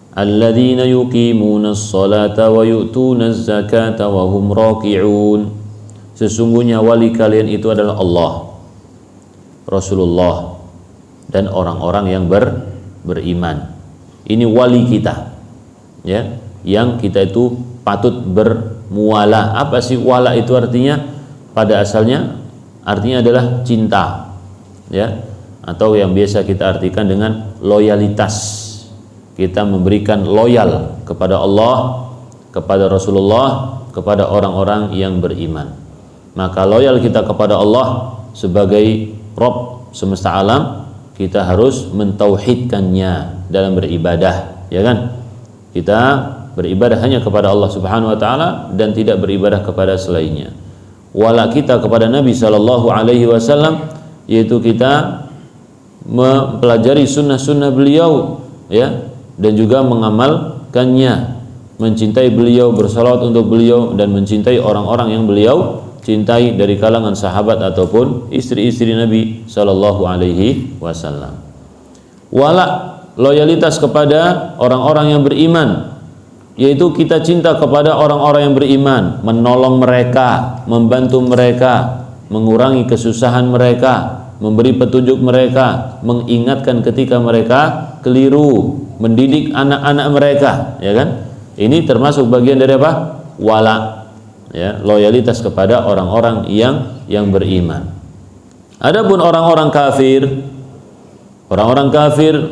alladzina yuqimuna as-salata wa yu'tuna az-zakata wa hum raki'un. Sesungguhnya wali kalian itu adalah Allah, Rasulullah, dan orang-orang yang beriman. Ini wali kita, ya, yang kita itu patut bermuala. Apa sih wala itu artinya? Pada asalnya artinya adalah cinta, ya, atau yang biasa kita artikan dengan loyalitas. Kita memberikan loyal kepada Allah, kepada Rasulullah, kepada orang-orang yang beriman. Maka loyal kita kepada Allah sebagai Rabb semesta alam, kita harus mentauhidkannya dalam beribadah, ya kan? Kita beribadah hanya kepada Allah Subhanahu wa taala dan tidak beribadah kepada selainnya. Wala kita kepada Nabi sallallahu alaihi wasallam, yaitu kita mempelajari sunnah-sunnah beliau, ya, dan juga mengamalkannya, mencintai beliau, bersalawat untuk beliau, dan mencintai orang-orang yang beliau cintai dari kalangan sahabat ataupun istri-istri Nabi sallallahu alaihi wasallam. Wala, loyalitas kepada orang-orang yang beriman, yaitu kita cinta kepada orang-orang yang beriman, menolong mereka, membantu mereka, mengurangi kesusahan mereka, memberi petunjuk mereka, mengingatkan ketika mereka keliru, mendidik anak-anak mereka, ya kan? Ini termasuk bagian dari apa? Wala, ya, loyalitas kepada orang-orang yang beriman. Adapun orang-orang kafir,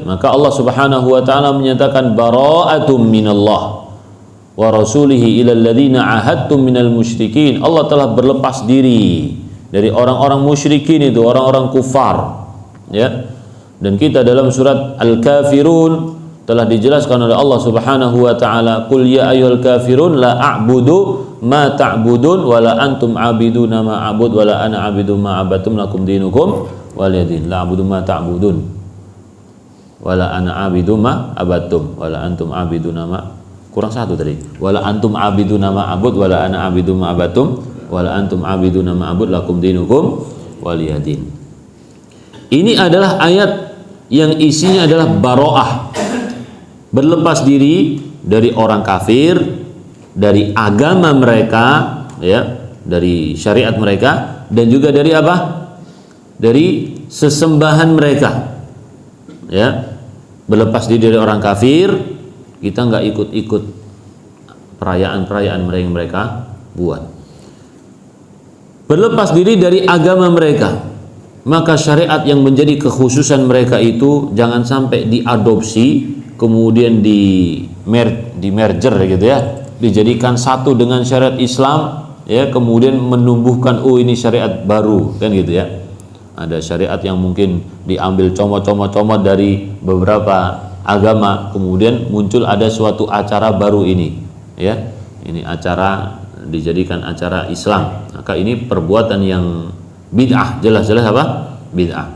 maka Allah Subhanahu wa taala menyatakan bara'atum minallah wa rasulihi ilal ladzina ahadtum minal musyrikin. Allah telah berlepas diri dari orang-orang musyrikin, itu orang-orang kufar, ya. Dan kita dalam surat Al-Kafirun telah dijelaskan oleh Allah Subhanahu wa taala, qul ya ayyuhal kafirun la a'budu ma ta'budun wa la antum 'abiduna ma a'bud wa la ana 'abidu ma 'abadtum lakum dinukum waliyadin. La a'budu ma ta'budun wa la ana 'abidu ma 'abadtum wa la antum 'abiduna ma, kurang satu tadi, wa la antum 'abiduna ma a'bud wa la ana 'abidu ma 'abadtum wa la antum 'abiduna ma a'bud lakum dinukum waliyadin. Ini adalah ayat yang isinya adalah bara'ah, berlepas diri dari orang kafir, dari agama mereka, ya, dari syariat mereka, dan juga dari apa? Dari sesembahan mereka, ya. Berlepas diri dari orang kafir, kita nggak ikut-ikut perayaan-perayaan mereka yang mereka buat. Berlepas diri dari agama mereka, maka syariat yang menjadi kekhususan mereka itu jangan sampai diadopsi, kemudian di merger gitu ya, dijadikan satu dengan syariat Islam, ya, kemudian menumbuhkan ini syariat baru, kan gitu ya. Ada syariat yang mungkin diambil comot-comot dari beberapa agama, kemudian muncul ada suatu acara baru ini, ya, ini acara dijadikan acara Islam, maka ini perbuatan yang bid'ah, jelas-jelas apa? Bid'ah.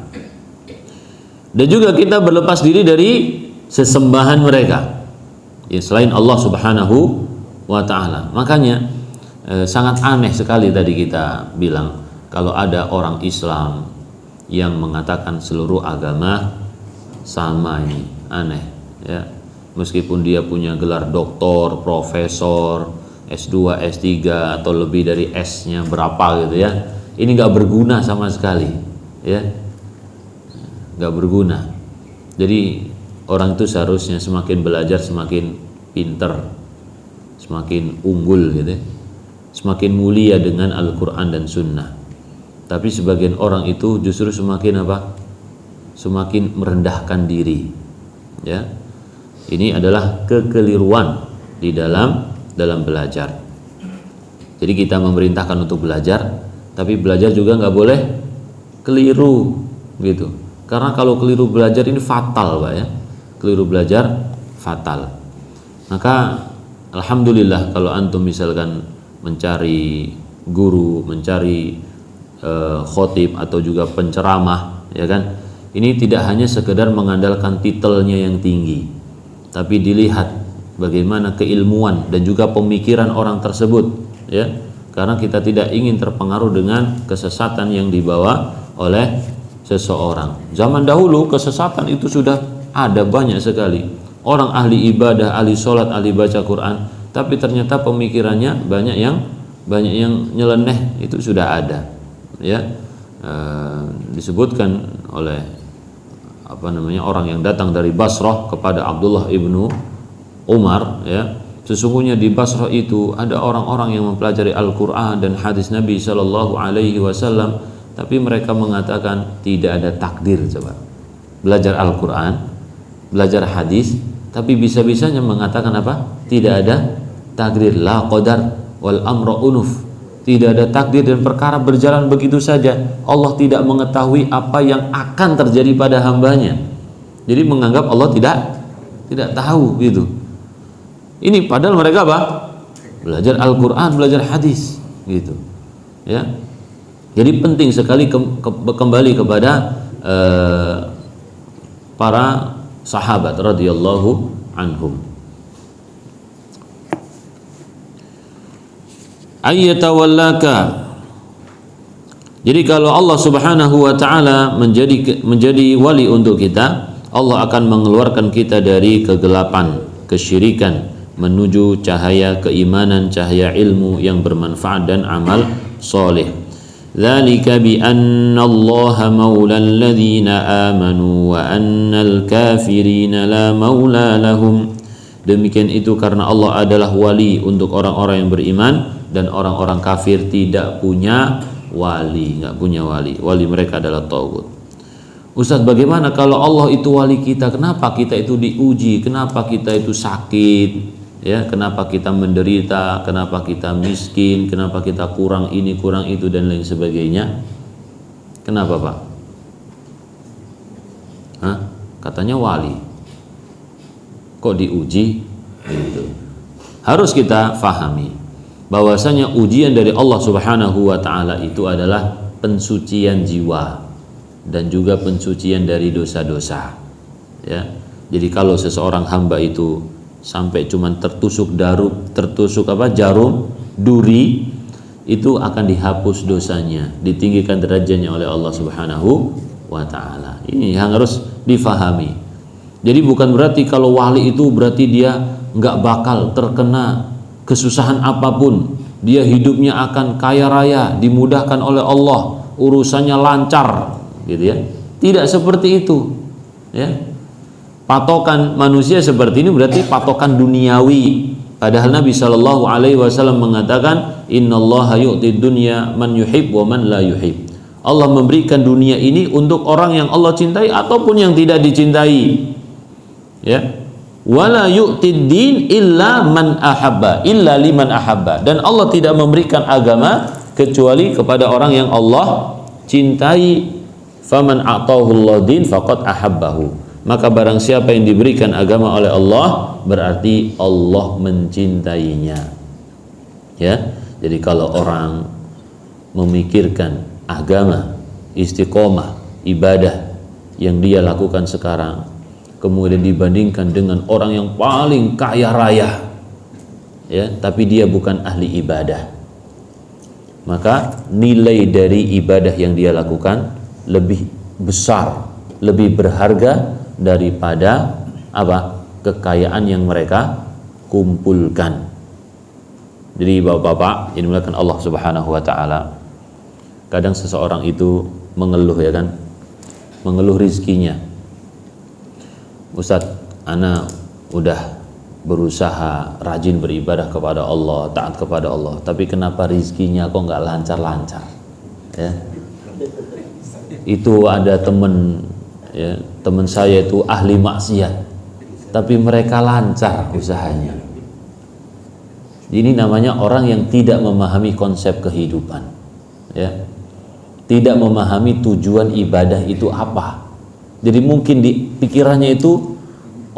Dan juga kita berlepas diri dari sesembahan mereka, ya, selain Allah Subhanahu wa ta'ala. Makanya sangat aneh sekali tadi kita bilang, kalau ada orang Islam yang mengatakan seluruh agama sama, ini aneh, ya. Meskipun dia punya gelar doktor, profesor, S2, S3 atau lebih dari S-nya berapa gitu ya, ini nggak berguna sama sekali, ya, nggak berguna. Jadi orang itu seharusnya semakin belajar semakin pinter, semakin unggul gitu ya, semakin mulia dengan Al-Quran dan Sunnah. Tapi sebagian orang itu justru semakin apa? Semakin merendahkan diri, ya. Ini adalah kekeliruan di dalam belajar. Jadi kita memerintahkan untuk belajar, tapi belajar juga nggak boleh keliru gitu. Karena kalau keliru belajar ini fatal, Pak, ya. Keliru belajar fatal. Maka alhamdulillah kalau antum misalkan mencari guru, mencari khotib atau juga penceramah, ya kan, ini tidak hanya sekedar mengandalkan titelnya yang tinggi, tapi dilihat bagaimana keilmuan dan juga pemikiran orang tersebut, ya. Karena kita tidak ingin terpengaruh dengan kesesatan yang dibawa oleh seseorang. Zaman dahulu kesesatan itu sudah ada banyak sekali. Orang ahli ibadah, ahli sholat, ahli baca Quran, tapi ternyata pemikirannya banyak yang nyeleneh, itu sudah ada, ya. Disebutkan oleh orang yang datang dari Basrah kepada Abdullah ibnu Umar, ya, sesungguhnya di Basrah itu ada orang-orang yang mempelajari Al-Quran dan hadis Nabi Shallallahu Alaihi Wasallam, tapi mereka mengatakan tidak ada takdir. Coba belajar Al-Quran, belajar hadis, tapi bisa-bisanya mengatakan apa? Tidak ada takdir, la qadar wal amru unuf. tidak ada takdir dan perkara berjalan begitu saja. Allah tidak mengetahui apa yang akan terjadi pada hambanya. Jadi menganggap Allah tidak tahu gitu. Ini padahal mereka apa? Belajar Al-Quran, belajar hadis gitu. Ya. Jadi penting sekali kembali kepada para sahabat radhiyallahu anhum. Ayyatawallaka. Jadi kalau Allah Subhanahu wa taala menjadi wali untuk kita, Allah akan mengeluarkan kita dari kegelapan, kesyirikan menuju cahaya keimanan, cahaya ilmu yang bermanfaat dan amal soleh. Dzalika bi anna Allaha maulal ladzina amanu wa annal kafirina la maula lahum. Demikian itu karena Allah adalah wali untuk orang-orang yang beriman dan orang-orang kafir tidak punya wali, nggak punya wali. Wali mereka adalah tagut. Ustaz, bagaimana kalau Allah itu wali kita? Kenapa kita itu diuji? Kenapa kita itu sakit? Ya, kenapa kita menderita? Kenapa kita miskin? Kenapa kita kurang ini, kurang itu dan lain sebagainya? Kenapa, Pak? Hah? Katanya wali. Kok diuji? Gitu. Harus kita fahami bahwasanya ujian dari Allah Subhanahu wa taala itu adalah pensucian jiwa dan juga pensucian dari dosa-dosa. Ya. Jadi kalau seseorang hamba itu sampai cuman tertusuk jarum duri, itu akan dihapus dosanya, ditinggikan derajatnya oleh Allah Subhanahu wa taala. Ini yang harus difahami. Jadi bukan berarti kalau wali itu berarti dia nggak bakal terkena kesusahan apapun, dia hidupnya akan kaya raya, dimudahkan oleh Allah, urusannya lancar, gitu ya. Tidak seperti itu, ya. Patokan manusia seperti ini berarti patokan duniawi. Padahal Nabi Shallallahu Alaihi Wasallam mengatakan, Innallaha yu'tid dunya man yuhib wa man la yuhib. Allah memberikan dunia ini untuk orang yang Allah cintai ataupun yang tidak dicintai. Ya, wala yu'tid din illa man ahabba, illa liman ahabba. Dan Allah tidak memberikan agama kecuali kepada orang yang Allah cintai. Faman a'tahu Allah din faqad ahabbahu. Maka barang siapa yang diberikan agama oleh Allah, berarti Allah mencintainya. Ya, jadi kalau orang memikirkan agama, istiqomah, ibadah yang dia lakukan sekarang, kemudian dibandingkan dengan orang yang paling kaya raya, ya, tapi dia bukan ahli ibadah, maka nilai dari ibadah yang dia lakukan lebih besar, lebih berharga daripada apa? Kekayaan yang mereka kumpulkan. Jadi bapak-bapak yang dimuliakan Allah Subhanahu wa taala, kadang seseorang itu mengeluh, ya kan? Mengeluh rizkinya. Ustadz, ana udah berusaha rajin beribadah kepada Allah, taat kepada Allah, tapi kenapa rizkinya kok nggak lancar-lancar? Ya. Itu ada temen, ya, teman saya itu ahli maksiat, tapi mereka lancar usahanya. Ini namanya orang yang tidak memahami konsep kehidupan, ya, tidak memahami tujuan ibadah itu apa. Jadi mungkin di pikirannya itu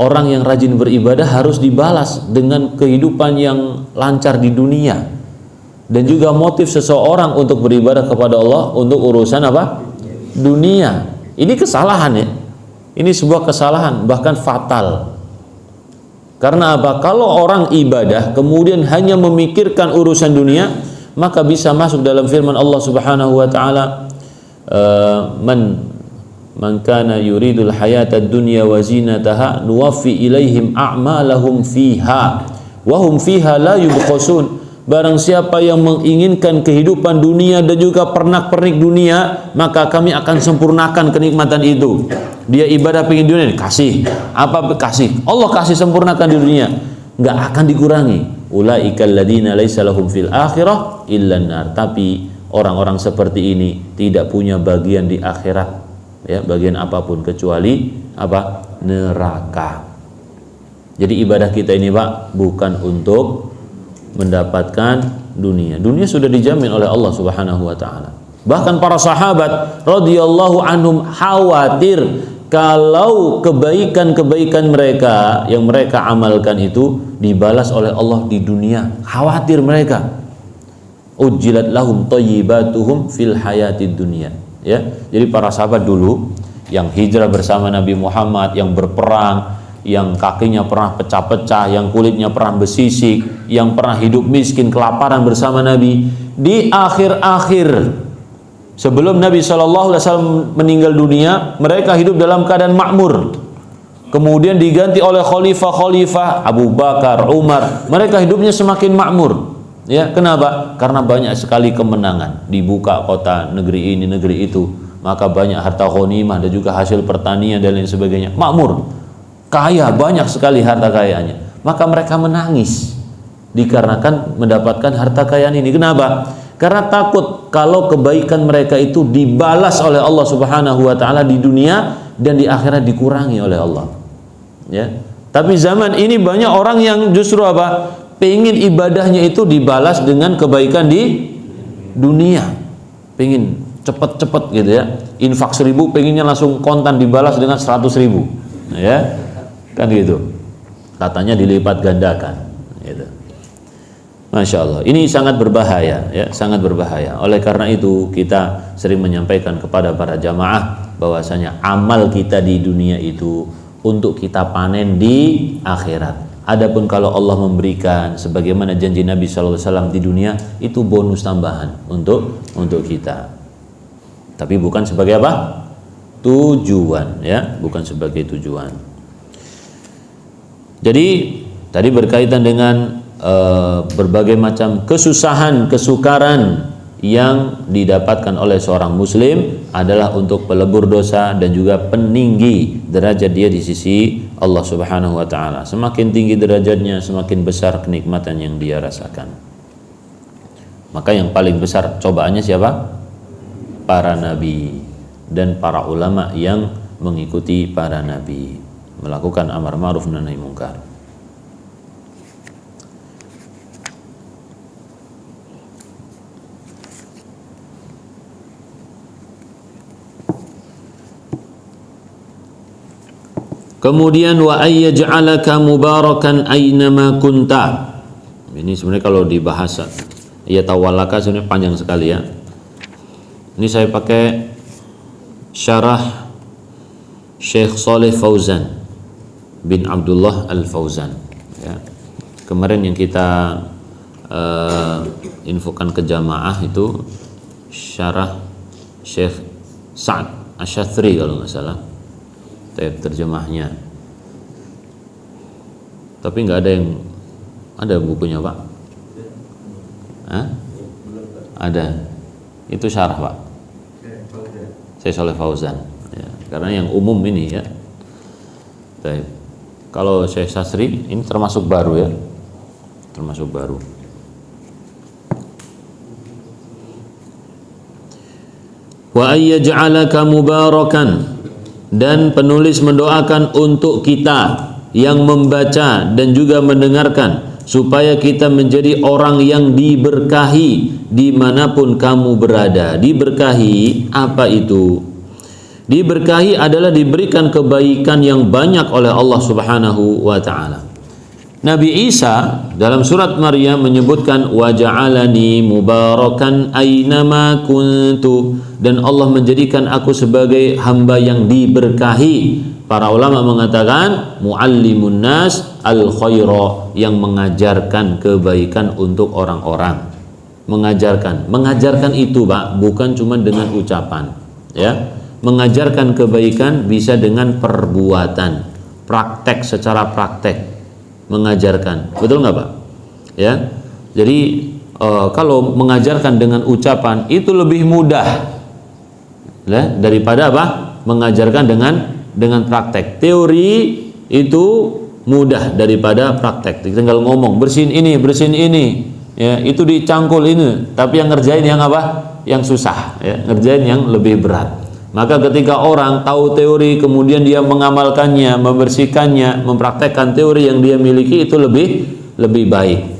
orang yang rajin beribadah harus dibalas dengan kehidupan yang lancar di dunia, dan juga motif seseorang untuk beribadah kepada Allah untuk urusan apa? Dunia. Ini kesalahan, ya. Ini sebuah kesalahan, bahkan fatal. Karena apa? Kalau orang ibadah kemudian hanya memikirkan urusan dunia, maka bisa masuk dalam firman Allah Subhanahu wa taala, man kana yuridul hayatad dunya wa zinataha nuwaffi ilaihim a'malahum fiha wa hum fiha la yubkhasun. Barang siapa yang menginginkan kehidupan dunia dan juga pernak-pernik dunia, maka kami akan sempurnakan kenikmatan itu. Dia ibadah pengen dunia, kasih apa? Kasih. Allah kasih sempurnakan di dunia, nggak akan dikurangi. Ulaikal ladzina laisa lahum fil akhirah illa nar. Tapi orang-orang seperti ini tidak punya bagian di akhirat, ya, bagian apapun kecuali apa? Neraka. Jadi ibadah kita ini, Pak, bukan untuk mendapatkan dunia. Dunia sudah dijamin oleh Allah Subhanahu wa taala. Bahkan para sahabat radhiyallahu anhum khawatir kalau kebaikan-kebaikan mereka yang mereka amalkan itu dibalas oleh Allah di dunia. Khawatir mereka. Ujjilat lahum thayyibatuhum fil hayatid dunya. Ya. Jadi para sahabat dulu yang hijrah bersama Nabi Muhammad, yang berperang, yang kakinya pernah pecah-pecah, yang kulitnya pernah besisik, yang pernah hidup miskin kelaparan bersama Nabi, di akhir-akhir sebelum Nabi SAW meninggal dunia, mereka hidup dalam keadaan makmur. Kemudian diganti oleh khalifah-khalifah Abu Bakar, Umar, mereka hidupnya semakin makmur. Ya, kenapa? Karena banyak sekali kemenangan, dibuka kota negeri ini, negeri itu, maka banyak harta ghanimah dan juga hasil pertanian dan lain sebagainya. Makmur, kaya, banyak sekali harta kekayaannya. Maka mereka menangis dikarenakan mendapatkan harta kekayaan ini. Kenapa? Karena takut kalau kebaikan mereka itu dibalas oleh Allah Subhanahu wa taala di dunia dan di akhirat dikurangi oleh Allah. Ya. Tapi zaman ini banyak orang yang justru apa? Pengen ibadahnya itu dibalas dengan kebaikan di dunia. Pengen cepet-cepet gitu ya. Infak 1000 pengennya langsung kontan dibalas dengan 100.000. Ya. Kan gitu. Katanya dilipat gandakan gitu. Masya Allah, ini sangat berbahaya ya, sangat berbahaya. Oleh karena itu kita sering menyampaikan kepada para jamaah bahwasanya amal kita di dunia itu untuk kita panen di akhirat. Adapun kalau Allah memberikan sebagaimana janji Nabi SAW di dunia, itu bonus tambahan untuk kita. Tapi bukan sebagai apa? Tujuan ya, bukan sebagai tujuan. Jadi tadi berkaitan dengan berbagai macam kesusahan, kesukaran yang didapatkan oleh seorang muslim adalah untuk pelebur dosa dan juga peninggi derajat dia di sisi Allah Subhanahu wa taala. Semakin tinggi derajatnya, semakin besar kenikmatan yang dia rasakan. Maka yang paling besar cobaannya siapa? Para nabi dan para ulama yang mengikuti para nabi, melakukan amar ma'ruf nahi munkar. Kemudian wa ayyaj'alaka mubarakan aynama kunta. Ini sebenarnya kalau dibahas ya tawallaka sebenarnya panjang sekali ya. Ini saya pakai syarah Syekh Shalih Fauzan bin Abdullah Al-Fauzan ya. Kemarin yang kita infokan ke jamaah itu syarah Syekh Sa'ad Asy-Syadzili kalau nggak salah. Terjemahnya, tapi nggak ada bukunya Pak. Hah? Ada, itu syarah Pak. Saya Shalih Fauzan ya, karena yang umum ini ya. Kalau Syekh Sasri ini termasuk baru ya, termasuk baru. Wa ayyaj'alaka mubarakan, dan penulis mendoakan untuk kita yang membaca dan juga mendengarkan supaya kita menjadi orang yang diberkahi dimanapun kamu berada. Diberkahi apa itu? Diberkahi adalah diberikan kebaikan yang banyak oleh Allah Subhanahu wa ta'ala. Nabi Isa dalam surat Maryam menyebutkan waja'alani mubarakan aynama kuntu, dan Allah menjadikan aku sebagai hamba yang diberkahi. Para ulama mengatakan muallimun nas al khaira, yang mengajarkan kebaikan untuk orang-orang. Mengajarkan itu Pak, bukan cuma dengan ucapan ya. Mengajarkan kebaikan bisa dengan perbuatan, praktek, secara praktek mengajarkan, betul nggak Pak? Ya, jadi kalau mengajarkan dengan ucapan itu lebih mudah ya, daripada apa? Mengajarkan dengan praktek. Teori itu mudah daripada praktek. Tinggal ngomong bersihin ini, ya itu dicangkul ini. Tapi yang ngerjain yang apa? Yang susah, ya, ngerjain yang lebih berat. Maka ketika orang tahu teori kemudian dia mengamalkannya, membersihkannya, mempraktekkan teori yang dia miliki, itu lebih baik.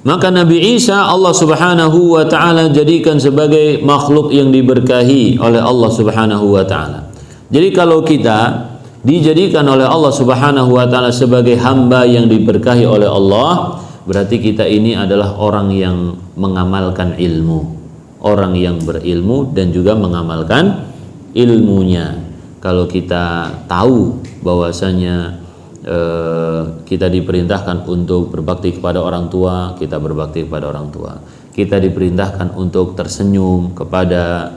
Maka Nabi Isa Allah Subhanahu wa taala jadikan sebagai makhluk yang diberkahi oleh Allah Subhanahu wa taala. Jadi kalau kita dijadikan oleh Allah Subhanahu wa taala sebagai hamba yang diberkahi oleh Allah, berarti kita ini adalah orang yang mengamalkan ilmu, orang yang berilmu dan juga mengamalkan ilmunya. Kalau kita tahu bahwasanya kita diperintahkan untuk berbakti kepada orang tua, kita berbakti kepada orang tua. Kita diperintahkan untuk tersenyum kepada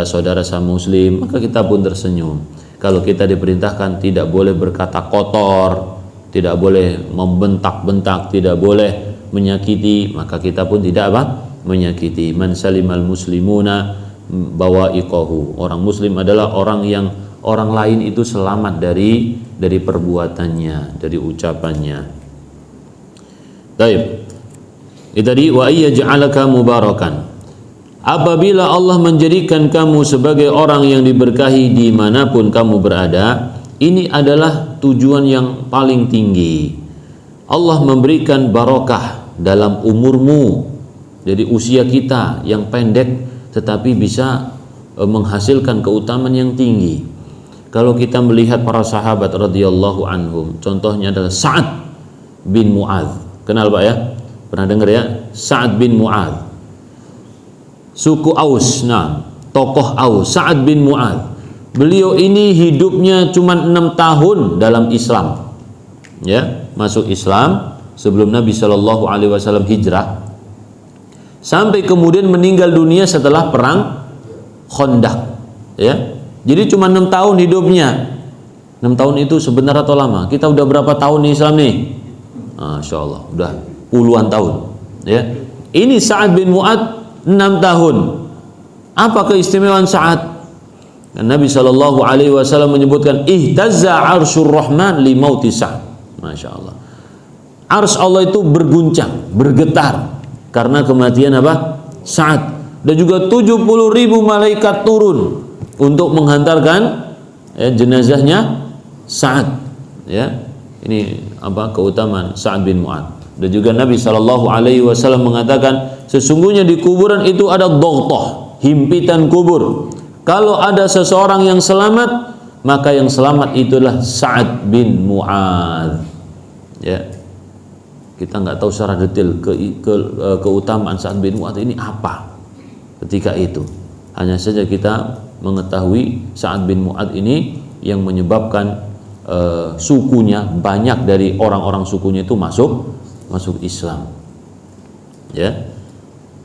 saudara sama muslim, maka kita pun tersenyum. Kalau kita diperintahkan tidak boleh berkata kotor, tidak boleh membentak-bentak, tidak boleh menyakiti, maka kita pun tidak menyakiti. Man salimal muslimuna bawa'iqahu. Orang muslim adalah orang yang orang lain itu selamat dari perbuatannya, dari ucapannya. Baik. Itu tadi wa ayyaj'alaka mubarakan. Apabila Allah menjadikan kamu sebagai orang yang diberkahi dimanapun kamu berada, ini adalah tujuan yang paling tinggi. Allah memberikan barokah dalam umurmu. Jadi usia kita yang pendek tetapi bisa menghasilkan keutamaan yang tinggi. Kalau kita melihat para sahabat radhiyallahu anhum, contohnya adalah Sa'ad bin Mu'adz. Kenal Pak ya? Pernah dengar ya? Sa'ad bin Mu'adz. Suku Aus, nah, tokoh Aus, Sa'ad bin Mu'adz. Beliau ini hidupnya cuma 6 tahun dalam Islam. Ya, masuk Islam sebelum Nabi Shallallahu alaihi wasallam hijrah. Sampai kemudian meninggal dunia setelah perang Khandaq. Ya. Jadi cuma 6 tahun hidupnya. 6 tahun itu sebentar atau lama? Kita udah berapa tahun nih Islam nih? Masya Allah, udah puluhan tahun. Ya. Ini Sa'ad bin Mu'adz 6 tahun. Apa keistimewaan Sa'ad? Dan Nabi Shallallahu alaihi wasallam menyebutkan ihtazza arsyur rahman li mauti Sa'ad. Masya Allah. Arsy Allah itu berguncang, bergetar karena kematian apa? Sa'ad. Dan juga 70.000 malaikat turun untuk menghantarkan jenazahnya Sa'ad. Ya, ini apa keutamaan Sa'ad bin Mu'adz. Dan juga Nabi Shallallahu alaihi wasallam mengatakan sesungguhnya di kuburan itu ada dhaghtah, himpitan kubur. Kalau ada seseorang yang selamat, maka yang selamat itulah Sa'ad bin Mu'adz. Ya, kita nggak tahu secara detail keutamaan Sa'ad bin Mu'adz ini apa ketika itu. Hanya saja kita mengetahui Sa'ad bin Mu'adz ini yang menyebabkan sukunya, banyak dari orang-orang sukunya itu masuk Islam. Ya.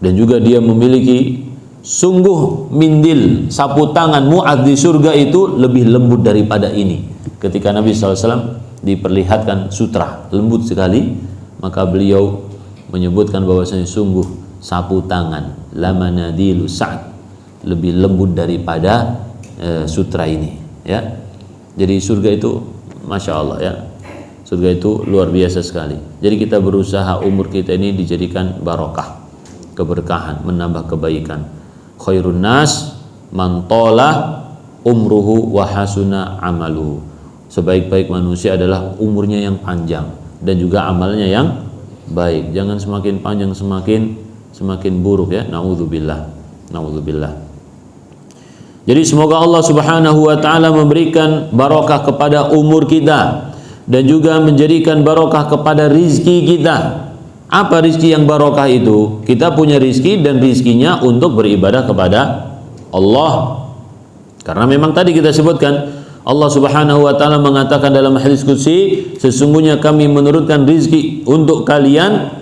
Dan juga dia memiliki sungguh mindil, sapu tangan Mu'adz di surga itu lebih lembut daripada ini. Ketika Nabi SAW diperlihatkan sutra lembut sekali, maka beliau menyebutkan bahwasanya sungguh sapu tangan lamanadilu Sa'ad lebih lembut daripada sutra ini. Ya. Jadi surga itu Masya Allah ya, surga itu luar biasa sekali. Jadi kita berusaha umur kita ini dijadikan barokah, keberkahan, menambah kebaikan. Khairun nas man tola umruhu wa hasuna amaluhu. Sebaik-baik manusia adalah umurnya yang panjang dan juga amalnya yang baik. Jangan semakin panjang semakin buruk ya. Naudzubillah. Jadi semoga Allah Subhanahu wa taala memberikan barokah kepada umur kita dan juga menjadikan barokah kepada rizki kita. Apa rizki yang barokah itu? Kita punya rizki dan rizkinya untuk beribadah kepada Allah. Karena memang tadi kita sebutkan Allah Subhanahu wa taala mengatakan dalam hadis qudsi, sesungguhnya kami menurunkan rizki untuk kalian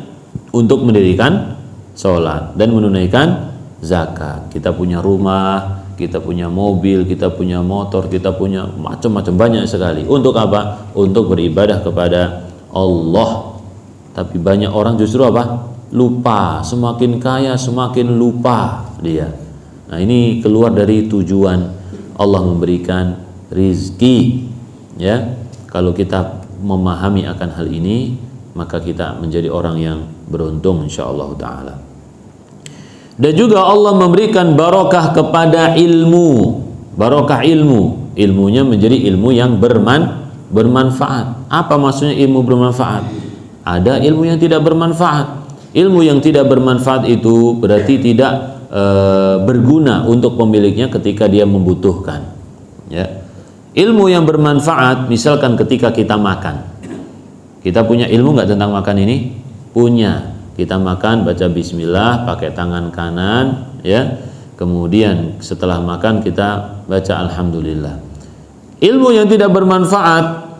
untuk mendirikan sholat dan menunaikan zakat. Kita punya rumah, kita punya mobil, kita punya motor, kita punya macam-macam banyak sekali. Untuk apa? Untuk beribadah kepada Allah. Tapi banyak orang justru apa? Lupa. Semakin kaya semakin lupa dia. Nah, ini keluar dari tujuan Allah memberikan rizki. Ya, kalau kita memahami akan hal ini, maka kita menjadi orang yang beruntung insyaallah taala. Dan juga Allah memberikan barokah kepada ilmu. Barokah ilmu. Ilmunya menjadi ilmu yang bermanfaat. Apa maksudnya ilmu bermanfaat? ada ilmu yang tidak bermanfaat. Ilmu yang tidak bermanfaat itu berarti tidak berguna untuk pemiliknya ketika dia membutuhkan. Ya. Ilmu yang bermanfaat, misalkan ketika kita makan, kita punya ilmu nggak tentang makan ini? Punya. Kita makan baca bismillah pakai tangan kanan, ya. Kemudian setelah makan kita baca alhamdulillah. Ilmu yang tidak bermanfaat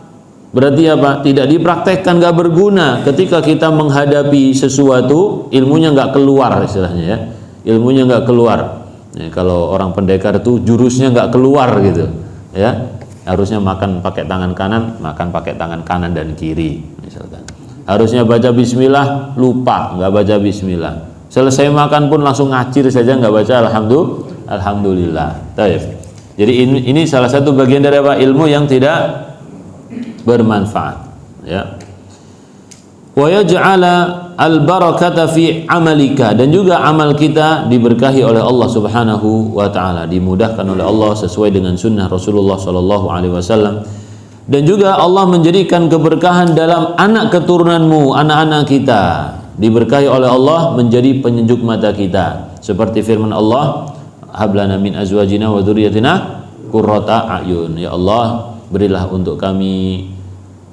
berarti apa? Tidak dipraktekkan, nggak berguna. Ketika kita menghadapi sesuatu, ilmunya nggak keluar istilahnya, ya. Ilmunya nggak keluar. Ya, kalau orang pendekar itu jurusnya nggak keluar gitu, ya. Harusnya makan pakai tangan kanan, makan pakai tangan kanan dan kiri misalkan. Harusnya baca bismillah, lupa nggak baca bismillah. Selesai makan pun langsung ngacir saja, nggak baca alhamdulillah. Taib. Jadi ini salah satu bagian dari apa? Ilmu yang tidak bermanfaat, ya. Wa yaj'ala al-barakata fi amalika, dan juga amal kita diberkahi oleh Allah Subhanahu wa taala, dimudahkan oleh Allah sesuai dengan sunnah Rasulullah sallallahu alaihi wasallam. Dan juga Allah menjadikan keberkahan dalam anak keturunanmu, anak-anak kita diberkahi oleh Allah menjadi penyejuk mata kita, seperti firman Allah, hablana min azwajina wa dzurriyyatina qurrata a'yun. Ya Allah, berilah untuk kami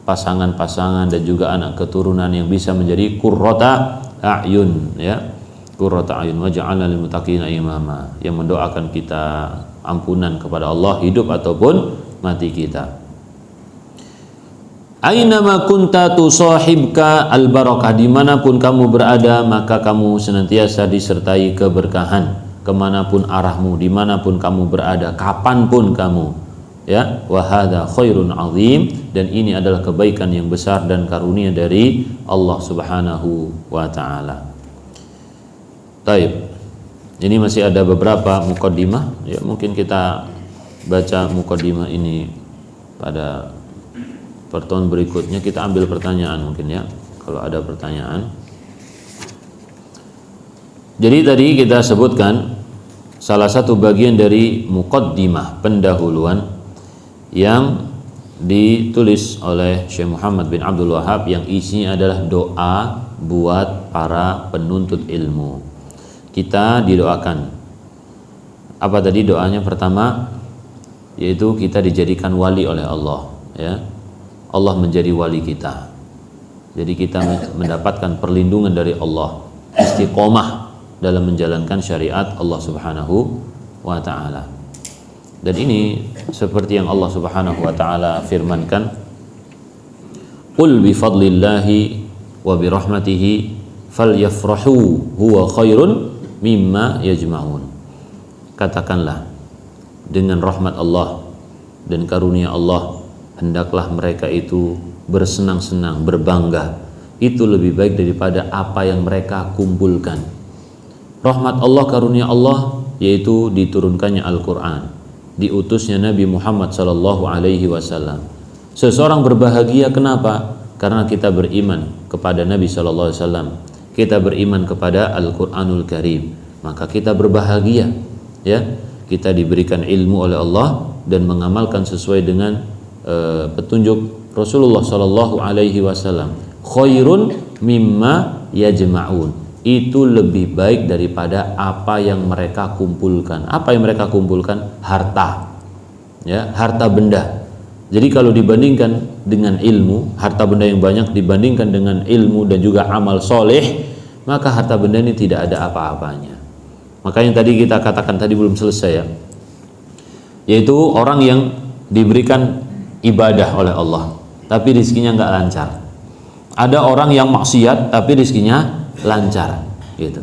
pasangan-pasangan dan juga anak keturunan yang bisa menjadi qurrata a'yun, ya. Qurrata a'yun waj'alna lil muttaqina imama, yang mendoakan kita ampunan kepada Allah hidup ataupun mati kita. Ainama kunta tusahibka al-barakah, dimanapun kamu berada maka kamu senantiasa disertai keberkahan, kemanapun arahmu, dimanapun kamu berada, kapanpun kamu, ya. Wa hadza khairun azim, dan ini adalah kebaikan yang besar dan karunia dari Allah Subhanahu wa taala. Taib. Ini masih ada beberapa muqaddimah, ya, mungkin kita baca muqaddimah ini pada pertemuan berikutnya. Kita ambil pertanyaan mungkin, ya, kalau ada pertanyaan. Jadi tadi kita sebutkan salah satu bagian dari muqaddimah, pendahuluan yang ditulis oleh Syekh Muhammad bin Abdul Wahhab, yang isinya adalah doa buat para penuntut ilmu. Kita didoakan. Apa tadi doanya? Pertama, yaitu kita dijadikan wali oleh Allah, ya. Allah menjadi wali kita. Jadi kita mendapatkan perlindungan dari Allah, istiqomah dalam menjalankan syariat Allah Subhanahu wa taala. Dan ini seperti yang Allah Subhanahu wa taala firmankan, qul bi fadlillahi wa bi rahmatihi falyafrahu huwa khairun mimma yajma'un. Katakanlah, dengan rahmat Allah dan karunia Allah hendaklah mereka itu bersenang-senang, berbangga. Itu lebih baik daripada apa yang mereka kumpulkan. Rahmat Allah, karunia Allah, yaitu diturunkannya Al-Quran, diutusnya Nabi Muhammad sallallahu alaihi wasallam. Seseorang berbahagia kenapa? Karena kita beriman kepada Nabi sallallahu alaihi wasallam, kita beriman kepada Al-Quranul Karim, maka kita berbahagia, ya. Kita diberikan ilmu oleh Allah dan mengamalkan sesuai dengan petunjuk Rasulullah sallallahu alaihi wasallam. Khairun mimma yajma'un, itu lebih baik daripada apa yang mereka kumpulkan. Apa yang mereka kumpulkan? Harta, ya, harta benda. Jadi kalau dibandingkan dengan ilmu, harta benda yang banyak dibandingkan dengan ilmu dan juga amal soleh, maka harta benda ini tidak ada apa-apanya. Makanya tadi kita katakan, tadi belum selesai, ya, yaitu orang yang diberikan ibadah oleh Allah tapi rizkinya nggak lancar. Ada orang yang maksiat tapi rizkinya lancar, gitu.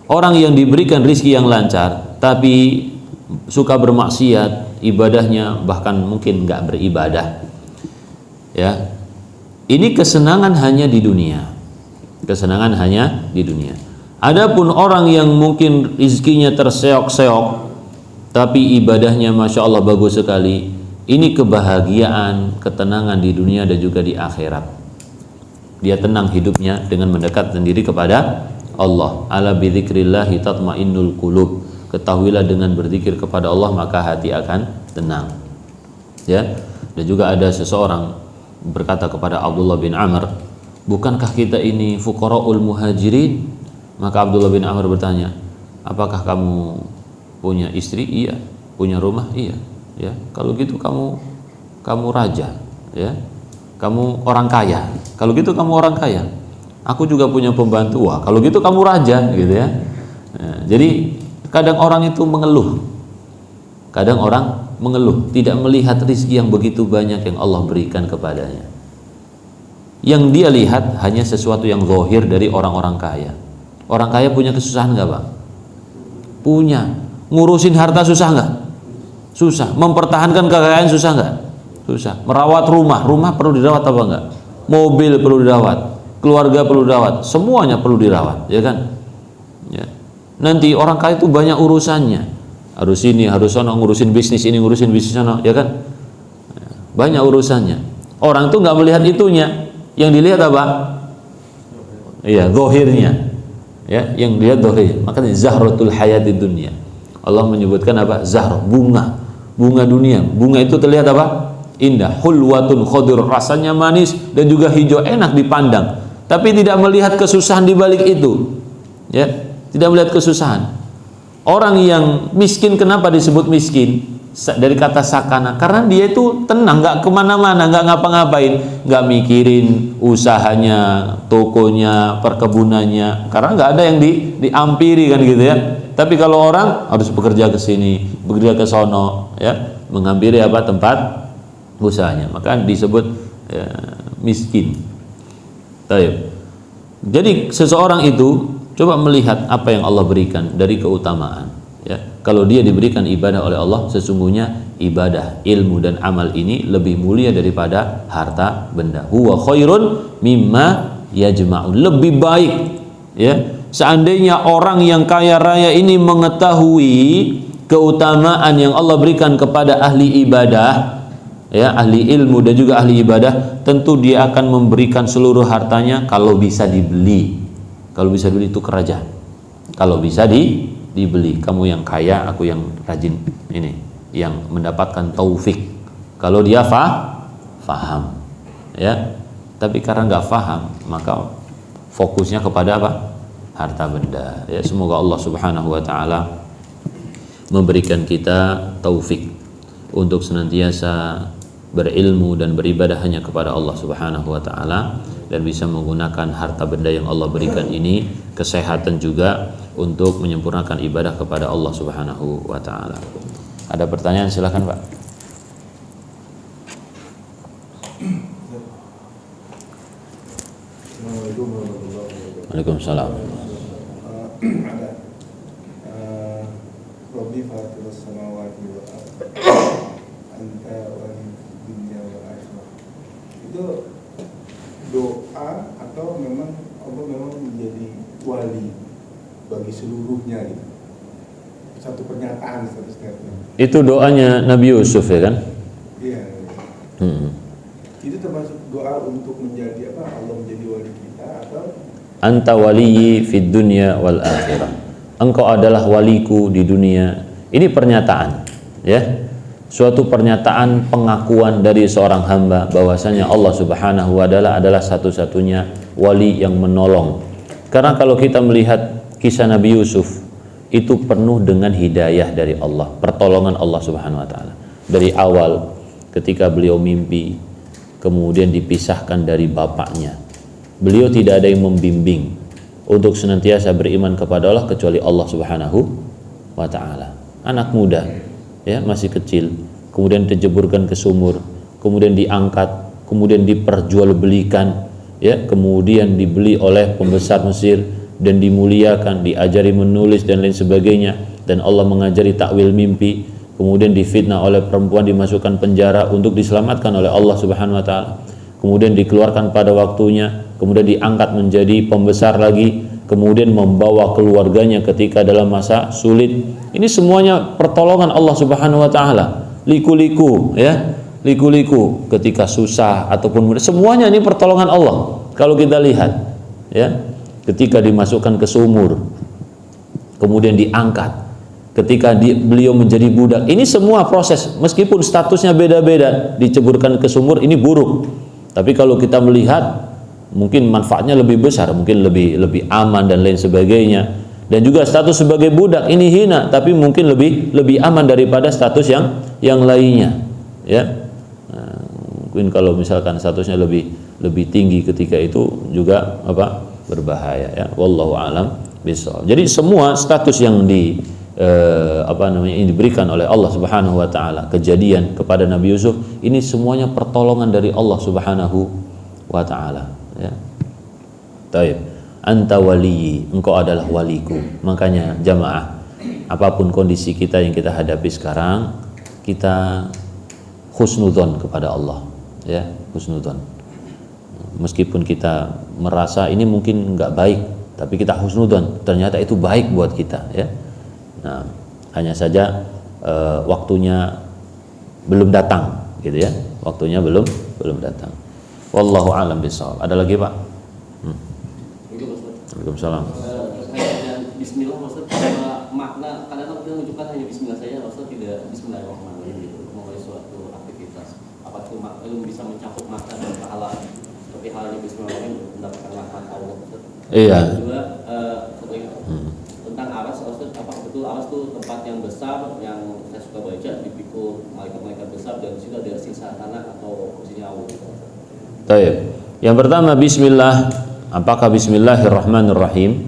Orang yang diberikan rizki yang lancar tapi suka bermaksiat, ibadahnya bahkan mungkin nggak beribadah, ya. Ini kesenangan hanya di dunia, kesenangan hanya di dunia. Adapun orang yang mungkin rizkinya terseok-seok tapi ibadahnya masya Allah bagus sekali, ini kebahagiaan, ketenangan di dunia dan juga di akhirat. Dia tenang hidupnya dengan mendekat sendiri kepada Allah. Ala bidzikrillahi tatmainnul qulub. Ketahuilah dengan berzikir kepada Allah maka hati akan tenang, ya. Dan juga ada seseorang berkata kepada Abdullah bin Amr bukankah kita ini fuqaraul muhajirin? Maka Abdullah bin Amr bertanya, apakah kamu punya istri? Iya. Punya rumah? Iya. Ya, kalau gitu kamu raja, ya. Kamu orang kaya. Kalau gitu kamu orang kaya. Aku juga punya pembantu. Wah, kalau gitu kamu raja, gitu ya. Nah, jadi kadang orang itu mengeluh. Kadang orang mengeluh, tidak melihat rezeki yang begitu banyak yang Allah berikan kepadanya. Yang dia lihat hanya sesuatu yang zahir dari orang-orang kaya. Orang kaya punya kesusahan nggak, Bang? Punya. Ngurusin harta susah nggak? Susah. Mempertahankan kekayaan susah nggak? Susah. Merawat rumah perlu dirawat apa enggak? Mobil perlu dirawat, keluarga perlu dirawat, semuanya perlu dirawat, ya kan? Ya. Nanti orang kaya itu banyak urusannya. Harus ini, harus sono, ngurusin bisnis ini, ngurusin bisnis sono, ya kan? Banyak urusannya. Orang tuh nggak melihat itunya. Yang dilihat apa? Iya, zahirnya. Ya, yang dilihat zahir. Makanya zahratul hayatid dunya. Allah menyebutkan apa? Zahr, bunga. Bunga dunia. Bunga itu terlihat apa? Indah, hulwatun khodir, rasanya manis dan juga hijau, enak dipandang. Tapi tidak melihat kesusahan di balik itu. Ya, tidak melihat kesusahan. Orang yang miskin, kenapa disebut miskin? Dari kata sakana, karena dia itu tenang, nggak kemana-mana, nggak ngapa-ngapain, nggak mikirin usahanya, tokonya, perkebunannya, karena nggak ada yang diampiri kan gitu ya. Tapi kalau orang harus bekerja ke sini, bekerja ke sono, ya, menghampiri apa tempat usahanya, maka disebut ya, miskin. Baik. Jadi seseorang itu coba melihat apa yang Allah berikan dari keutamaan. Ya, kalau dia diberikan ibadah oleh Allah, sesungguhnya ibadah, ilmu dan amal ini lebih mulia daripada harta benda. Huwa khairun mimma yajma'un. Lebih baik, ya. Seandainya orang yang kaya raya ini mengetahui keutamaan yang Allah berikan kepada ahli ibadah, ya, ahli ilmu dan juga ahli ibadah, tentu dia akan memberikan seluruh hartanya kalau bisa dibeli. Kalau bisa dibeli itu kerajaan. Kalau bisa dibeli, kamu yang kaya, aku yang rajin ini, yang mendapatkan taufik. Kalau dia faham, ya. Tapi karena nggak faham, maka fokusnya kepada apa? Harta benda. Ya, semoga Allah Subhanahu wa taala memberikan kita taufik untuk senantiasa berilmu dan beribadah hanya kepada Allah Subhanahu wa taala, dan bisa menggunakan harta benda yang Allah berikan ini, kesehatan juga, untuk menyempurnakan ibadah kepada Allah Subhanahu wa taala. Ada pertanyaan, silakan Pak. Waalaikumsalam. Ada Rabbi fatirus samawati wal ardh anta waliyud dunya wal akhirah. Itu doa atau memang Allah memang menjadi wali bagi seluruhnya gitu? Satu pernyataan, satu statement. Itu doanya Nabi Yusuf, ya kan? Iya. Itu termasuk doa untuk menjadi apa? Allah menjadi wali kita atau Anta waliyyi fid dunya wal akhirah. Engkau adalah waliku di dunia. Ini pernyataan, ya. Suatu pernyataan pengakuan dari seorang hamba bahwasanya Allah Subhanahu wa taala adalah satu-satunya wali yang menolong. Karena kalau kita melihat kisah Nabi Yusuf, itu penuh dengan hidayah dari Allah, pertolongan Allah Subhanahu wa taala. Dari awal ketika beliau mimpi, kemudian dipisahkan dari bapaknya. Beliau tidak ada yang membimbing untuk senantiasa beriman kepada Allah kecuali Allah Subhanahu wa taala. Anak muda, ya, masih kecil, kemudian dijeburkan ke sumur, kemudian diangkat, kemudian diperjualbelikan, ya, kemudian dibeli oleh pembesar Mesir dan dimuliakan, diajari menulis dan lain sebagainya, dan Allah mengajari takwil mimpi, kemudian difitnah oleh perempuan, dimasukkan penjara untuk diselamatkan oleh Allah Subhanahu wa taala, kemudian dikeluarkan pada waktunya, kemudian diangkat menjadi pembesar lagi, kemudian membawa keluarganya ketika dalam masa sulit. Ini semuanya pertolongan Allah Subhanahu wa taala. Liku-liku, ya, liku-liku ketika susah ataupun mudah, semuanya ini pertolongan Allah. Kalau kita lihat, ya, ketika dimasukkan ke sumur, kemudian diangkat, ketika beliau menjadi budak, ini semua proses, meskipun statusnya beda-beda, diceburkan ke sumur ini buruk, tapi kalau kita melihat mungkin manfaatnya lebih besar, mungkin lebih aman dan lain sebagainya. Dan juga status sebagai budak ini hina, tapi mungkin lebih aman daripada status yang lainnya, ya. Nah, mungkin kalau misalkan statusnya lebih tinggi ketika itu juga berbahaya, ya. Wallahu alam bishawab. Jadi semua status yang yang diberikan oleh Allah Subhanahu wa taala, kejadian kepada Nabi Yusuf ini semuanya pertolongan dari Allah Subhanahu wa taala, ya. Taib. Anta waliyi, engkau adalah waliku. Makanya jamaah, apapun kondisi kita yang kita hadapi sekarang, kita husnudzon kepada Allah, ya, husnudzon. Meskipun kita merasa ini mungkin enggak baik, tapi kita husnudzon, ternyata itu baik buat kita, ya. Nah, hanya saja waktunya belum datang, gitu ya. Waktunya belum datang. Wallahu a'lam bishawab. Ada lagi, Pak? Waalaikumsalam. Bismillah Ustaz, makna kadang-kadang kita menunjukkan hanya Bismillah saja, Ustaz, tidak Bismillahirrahmanirrahim gitu, memulai suatu aktivitas. Apa itu bisa mencakup makna dan pahala seperti halnya Bismillahirrahmanirrahim mendapatkan rahmat Allah, Ustaz? Iya. Juga tentang aras, Ustaz, apakah betul aras itu tempat yang besar yang saya suka baca, dipikul malaikat-malaikat besar dan situ ada sisa tanah atau kursinya Allah? Baik. Yang pertama Bismillah. Apakah Bismillahirrahmanirrahim?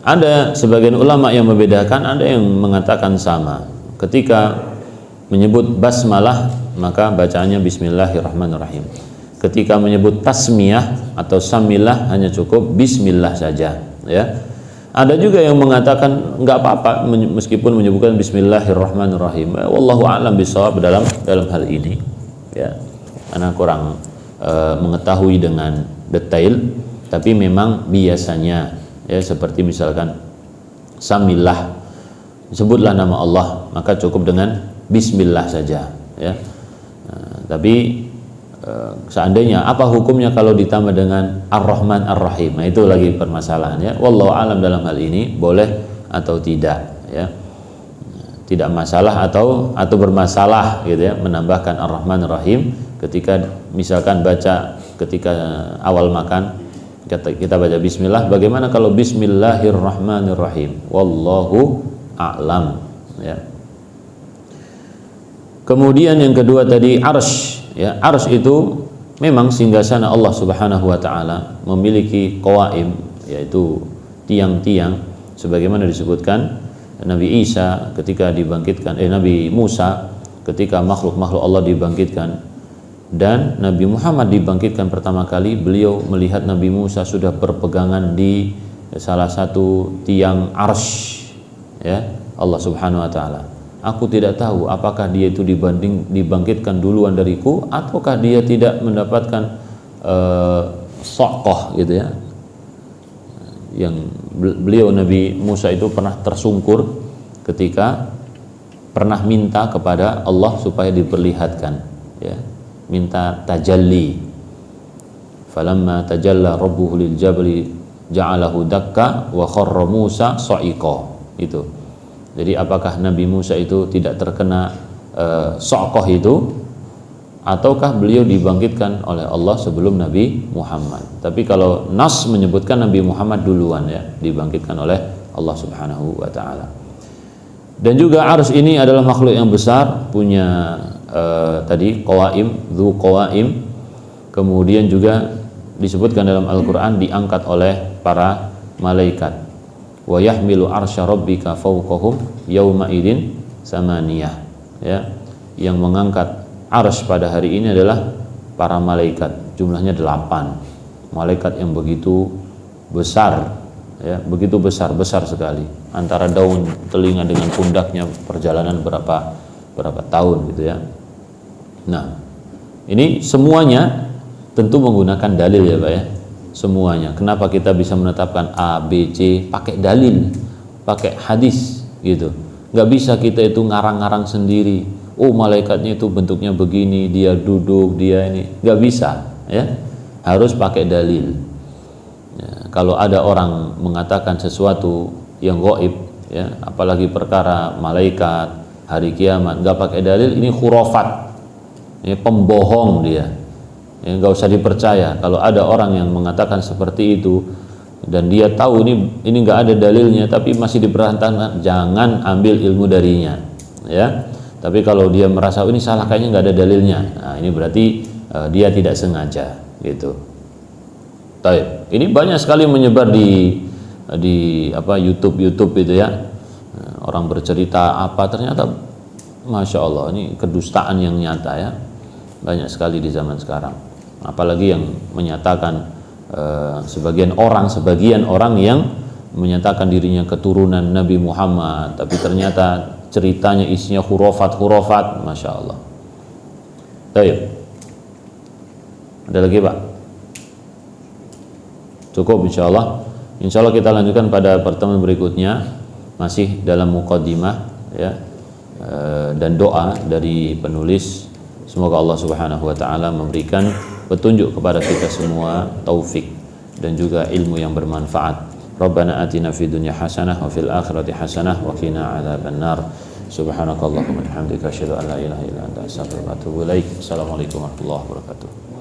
Ada sebagian ulama yang membedakan, ada yang mengatakan sama. Ketika menyebut basmalah, maka bacaannya Bismillahirrahmanirrahim. Ketika menyebut tasmiyah atau samilah, hanya cukup Bismillah saja, ya. Ada juga yang mengatakan enggak apa-apa meskipun menyebutkan Bismillahirrahmanirrahim. Wallahu a'lam bishawab dalam hal ini, ya. Karena kurang mengetahui dengan detail. Tapi memang biasanya, ya, seperti misalkan samillah, sebutlah nama Allah, maka cukup dengan Bismillah saja, ya. Nah, tapi seandainya apa hukumnya kalau ditambah dengan Ar-Rahman Ar-Rahim? Nah, itu lagi permasalahan, ya. Wallahu alam dalam hal ini boleh atau tidak, ya. Tidak masalah atau bermasalah, gitu ya, menambahkan Ar-Rahman Ar-Rahim ketika misalkan baca ketika awal makan. Kita baca Bismillah. Bagaimana kalau Bismillahirrahmanirrahim? Wallahu a'lam, ya. Kemudian yang kedua tadi arsy, ya. Arsy itu memang singgasana Allah Subhanahu wa taala, memiliki qawaim, yaitu tiang-tiang, sebagaimana disebutkan Nabi Isa ketika dibangkitkan, Nabi Musa ketika makhluk-makhluk Allah dibangkitkan. Dan Nabi Muhammad dibangkitkan pertama kali, beliau melihat Nabi Musa sudah berpegangan di salah satu tiang arsy, ya, Allah Subhanahu wa taala. Aku tidak tahu apakah dia itu dibangkitkan duluan dariku ataukah dia tidak mendapatkan sokoh, gitu ya. Yang beliau Nabi Musa itu pernah tersungkur ketika pernah minta kepada Allah supaya diperlihatkan, ya. Minta tajalli. Falamma tajalla rabbuhu lil jabali ja'alahu dakka wa kharra Musa sa'iqa. Itu. Jadi apakah Nabi Musa itu tidak terkena so'qoh itu, ataukah beliau dibangkitkan oleh Allah sebelum Nabi Muhammad? Tapi kalau nas menyebutkan Nabi Muhammad duluan, ya, dibangkitkan oleh Allah Subhanahu wa taala. Dan juga arsy ini adalah makhluk yang besar, punya tadi qawaim, dzu qawaim. Kemudian juga disebutkan dalam Al-Qur'an diangkat oleh para malaikat. Wa yahmilu arsya rabbika fawqahum yauma idzin samaniyah, ya. Yang mengangkat arsy pada hari ini adalah para malaikat, jumlahnya 8. Malaikat yang begitu besar, ya, begitu besar sekali. Antara daun telinga dengan pundaknya perjalanan berapa tahun, gitu ya. Nah, ini semuanya tentu menggunakan dalil, ya Pak, ya. Semuanya. Kenapa kita bisa menetapkan A, B, C pakai dalil, pakai hadis, gitu. Nggak bisa kita itu ngarang-ngarang sendiri. Oh, malaikatnya itu bentuknya begini, dia duduk, dia ini. Nggak bisa, ya. Harus pakai dalil. Ya, kalau ada orang mengatakan sesuatu yang gaib, ya, apalagi perkara malaikat, hari kiamat, nggak pakai dalil, ini khurafat. Ini pembohong dia, Ya, nggak usah dipercaya. Kalau ada orang yang mengatakan seperti itu dan dia tahu ini nggak ada dalilnya, tapi masih dipertahankan, jangan ambil ilmu darinya. Ya, tapi kalau dia merasa ini salah, kayaknya nggak ada dalilnya, nah ini berarti dia tidak sengaja, gitu. Baik, ini banyak sekali menyebar di YouTube itu ya. Orang bercerita apa, ternyata Masya Allah ini kedustaan yang nyata ya, banyak sekali di zaman sekarang. Apalagi yang menyatakan sebagian orang yang menyatakan dirinya keturunan Nabi Muhammad, tapi ternyata ceritanya isinya hurufat, Masya Allah. Baik, ada lagi Pak? Cukup insya Allah. Insya Allah kita lanjutkan pada pertemuan berikutnya, masih dalam muqaddimah ya, dan doa dari penulis. Semoga Allah Subhanahu wa taala memberikan petunjuk kepada kita semua, taufik dan juga ilmu yang bermanfaat. Rabbana atina fid dunya hasanah wa fil akhirati hasanah wa qina adzabannar. Subhanakallahumma wa bihamdika asyhadu an la ilaha illa anta astaghfiruka wa atubu ilaik. Assalamualaikum warahmatullahi wabarakatuh.